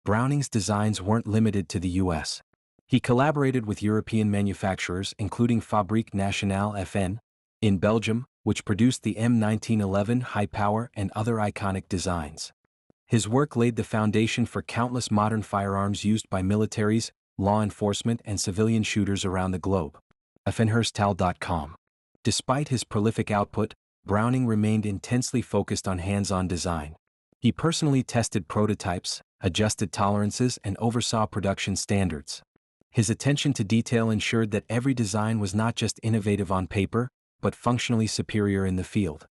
[SPEAKER 1] Browning's designs weren't limited to the U.S. He collaborated with European manufacturers including Fabrique Nationale FN, in Belgium, which produced the M1911 high-power and other iconic designs. His work laid the foundation for countless modern firearms used by militaries, law enforcement, and civilian shooters around the globe. FNHerstal.com. Despite his prolific output, Browning remained intensely focused on hands-on design. He personally tested prototypes, adjusted tolerances, and oversaw production standards. His attention to detail ensured that every design was not just innovative on paper, but functionally superior in the field.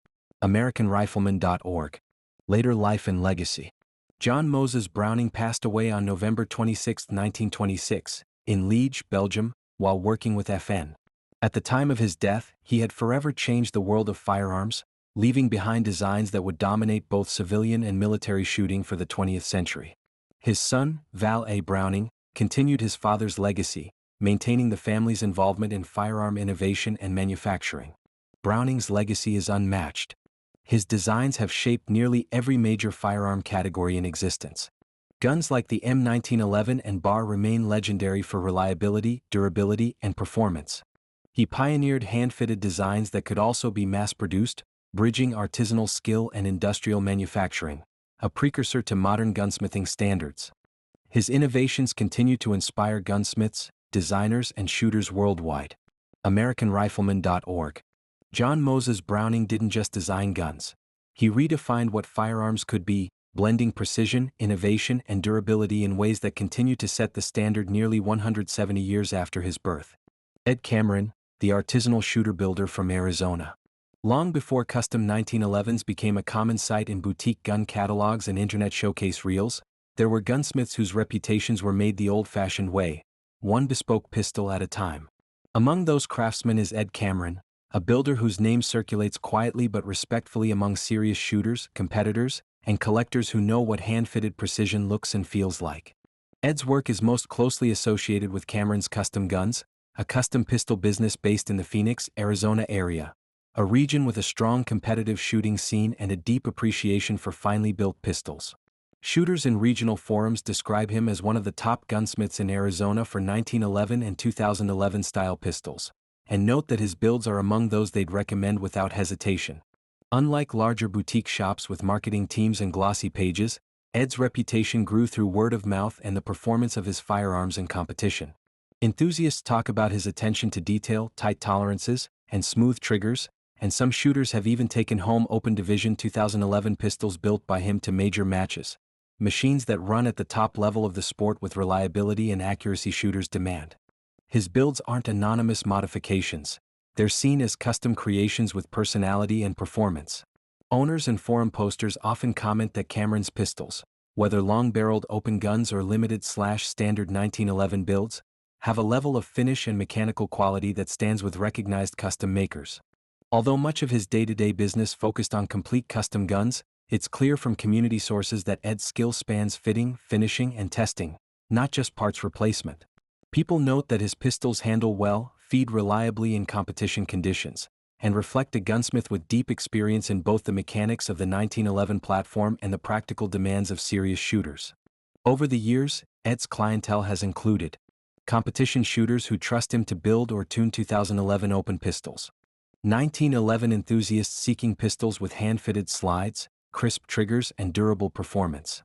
[SPEAKER 1] AmericanRifleman.org. Later life and legacy. John Moses Browning passed away on November 26, 1926, in Liege, Belgium, while working with FN. At the time of his death, he had forever changed the world of firearms, leaving behind designs that would dominate both civilian and military shooting for the 20th century. His son, Val A. Browning, continued his father's legacy, maintaining the family's involvement in firearm innovation and manufacturing. Browning's legacy is unmatched. His designs have shaped nearly every major firearm category in existence. Guns like the M1911 and BAR remain legendary for reliability, durability, and performance. He pioneered hand-fitted designs that could also be mass-produced, bridging artisanal skill and industrial manufacturing, a precursor to modern gunsmithing standards. His innovations continue to inspire gunsmiths, designers, and shooters worldwide. AmericanRifleman.org. John Moses Browning didn't just design guns. He redefined what firearms could be, blending precision, innovation, and durability in ways that continue to set the standard nearly 170 years after his birth. Ed Cameron, the artisanal shooter builder from Arizona. Long before custom 1911s became a common sight in boutique gun catalogs and internet showcase reels, there were gunsmiths whose reputations were made the old-fashioned way, one bespoke pistol at a time. Among those craftsmen is Ed Cameron, a builder whose name circulates quietly but respectfully among serious shooters, competitors, and collectors who know what hand-fitted precision looks and feels like. Ed's work is most closely associated with Cameron's Custom Guns, a custom pistol business based in the Phoenix, Arizona area, a region with a strong competitive shooting scene and a deep appreciation for finely built pistols. Shooters in regional forums describe him as one of the top gunsmiths in Arizona for 1911 and 2011 style pistols, and note that his builds are among those they'd recommend without hesitation. Unlike larger boutique shops with marketing teams and glossy pages, Ed's reputation grew through word of mouth and the performance of his firearms in competition. Enthusiasts talk about his attention to detail, tight tolerances, and smooth triggers, and some shooters have even taken home Open Division 2011 pistols built by him to major matches, machines that run at the top level of the sport with reliability and accuracy shooters demand. His builds aren't anonymous modifications, they're seen as custom creations with personality and performance. Owners and forum posters often comment that Cameron's pistols, whether long-barreled open guns or limited/standard 1911 builds, have a level of finish and mechanical quality that stands with recognized custom makers. Although much of his day-to-day business focused on complete custom guns, it's clear from community sources that Ed's skill spans fitting, finishing, and testing, not just parts replacement. People note that his pistols handle well, feed reliably in competition conditions, and reflect a gunsmith with deep experience in both the mechanics of the 1911 platform and the practical demands of serious shooters. Over the years, Ed's clientele has included competition shooters who trust him to build or tune 2011 open pistols, 1911 enthusiasts seeking pistols with hand-fitted slides, crisp triggers, and durable performance.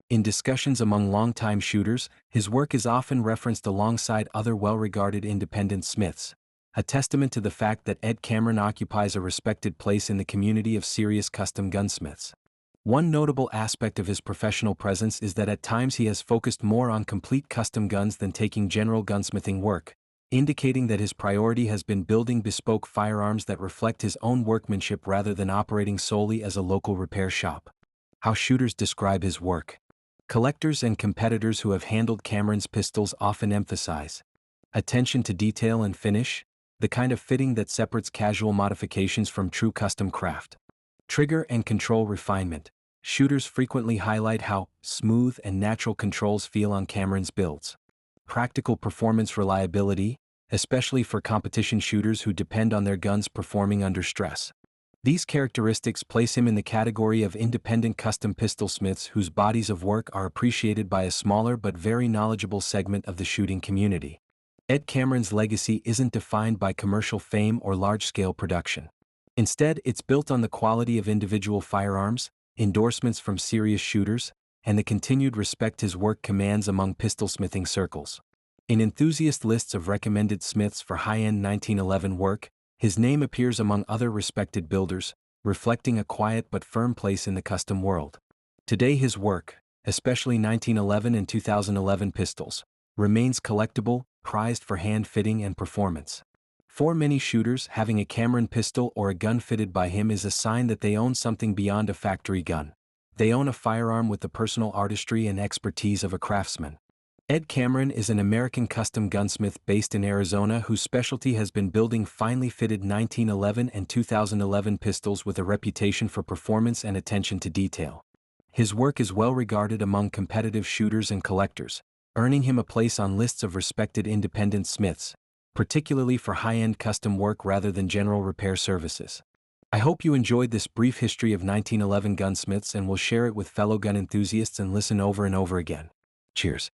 [SPEAKER 1] In discussions among longtime shooters, his work is often referenced alongside other well-regarded independent smiths, a testament to the fact that Ed Cameron occupies a respected place in the community of serious custom gunsmiths. One notable aspect of his professional presence is that at times he has focused more on complete custom guns than taking general gunsmithing work, indicating that his priority has been building bespoke firearms that reflect his own workmanship rather than operating solely as a local repair shop. How shooters describe his work. Collectors and competitors who have handled Cameron's pistols often emphasize attention to detail and finish, the kind of fitting that separates casual modifications from true custom craft. Trigger and control refinement. Shooters frequently highlight how smooth and natural controls feel on Cameron's builds. Practical performance reliability, especially for competition shooters who depend on their guns performing under stress. These characteristics place him in the category of independent custom pistol smiths whose bodies of work are appreciated by a smaller but very knowledgeable segment of the shooting community. Ed Cameron's legacy isn't defined by commercial fame or large-scale production. Instead, it's built on the quality of individual firearms, endorsements from serious shooters, and the continued respect his work commands among pistolsmithing circles. In enthusiast lists of recommended smiths for high-end 1911 work, his name appears among other respected builders, reflecting a quiet but firm place in the custom world. Today his work, especially 1911 and 2011 pistols, remains collectible, prized for hand-fitting and performance. For many shooters, having a Cameron pistol or a gun fitted by him is a sign that they own something beyond a factory gun. They own a firearm with the personal artistry and expertise of a craftsman. Ed Cameron is an American custom gunsmith based in Arizona whose specialty has been building finely fitted 1911 and 2011 pistols with a reputation for performance and attention to detail. His work is well regarded among competitive shooters and collectors, earning him a place on lists of respected independent smiths, particularly for high-end custom work rather than general repair services. I hope you enjoyed this brief history of 1911 gunsmiths and will share it with fellow gun enthusiasts and listen over and over again. Cheers.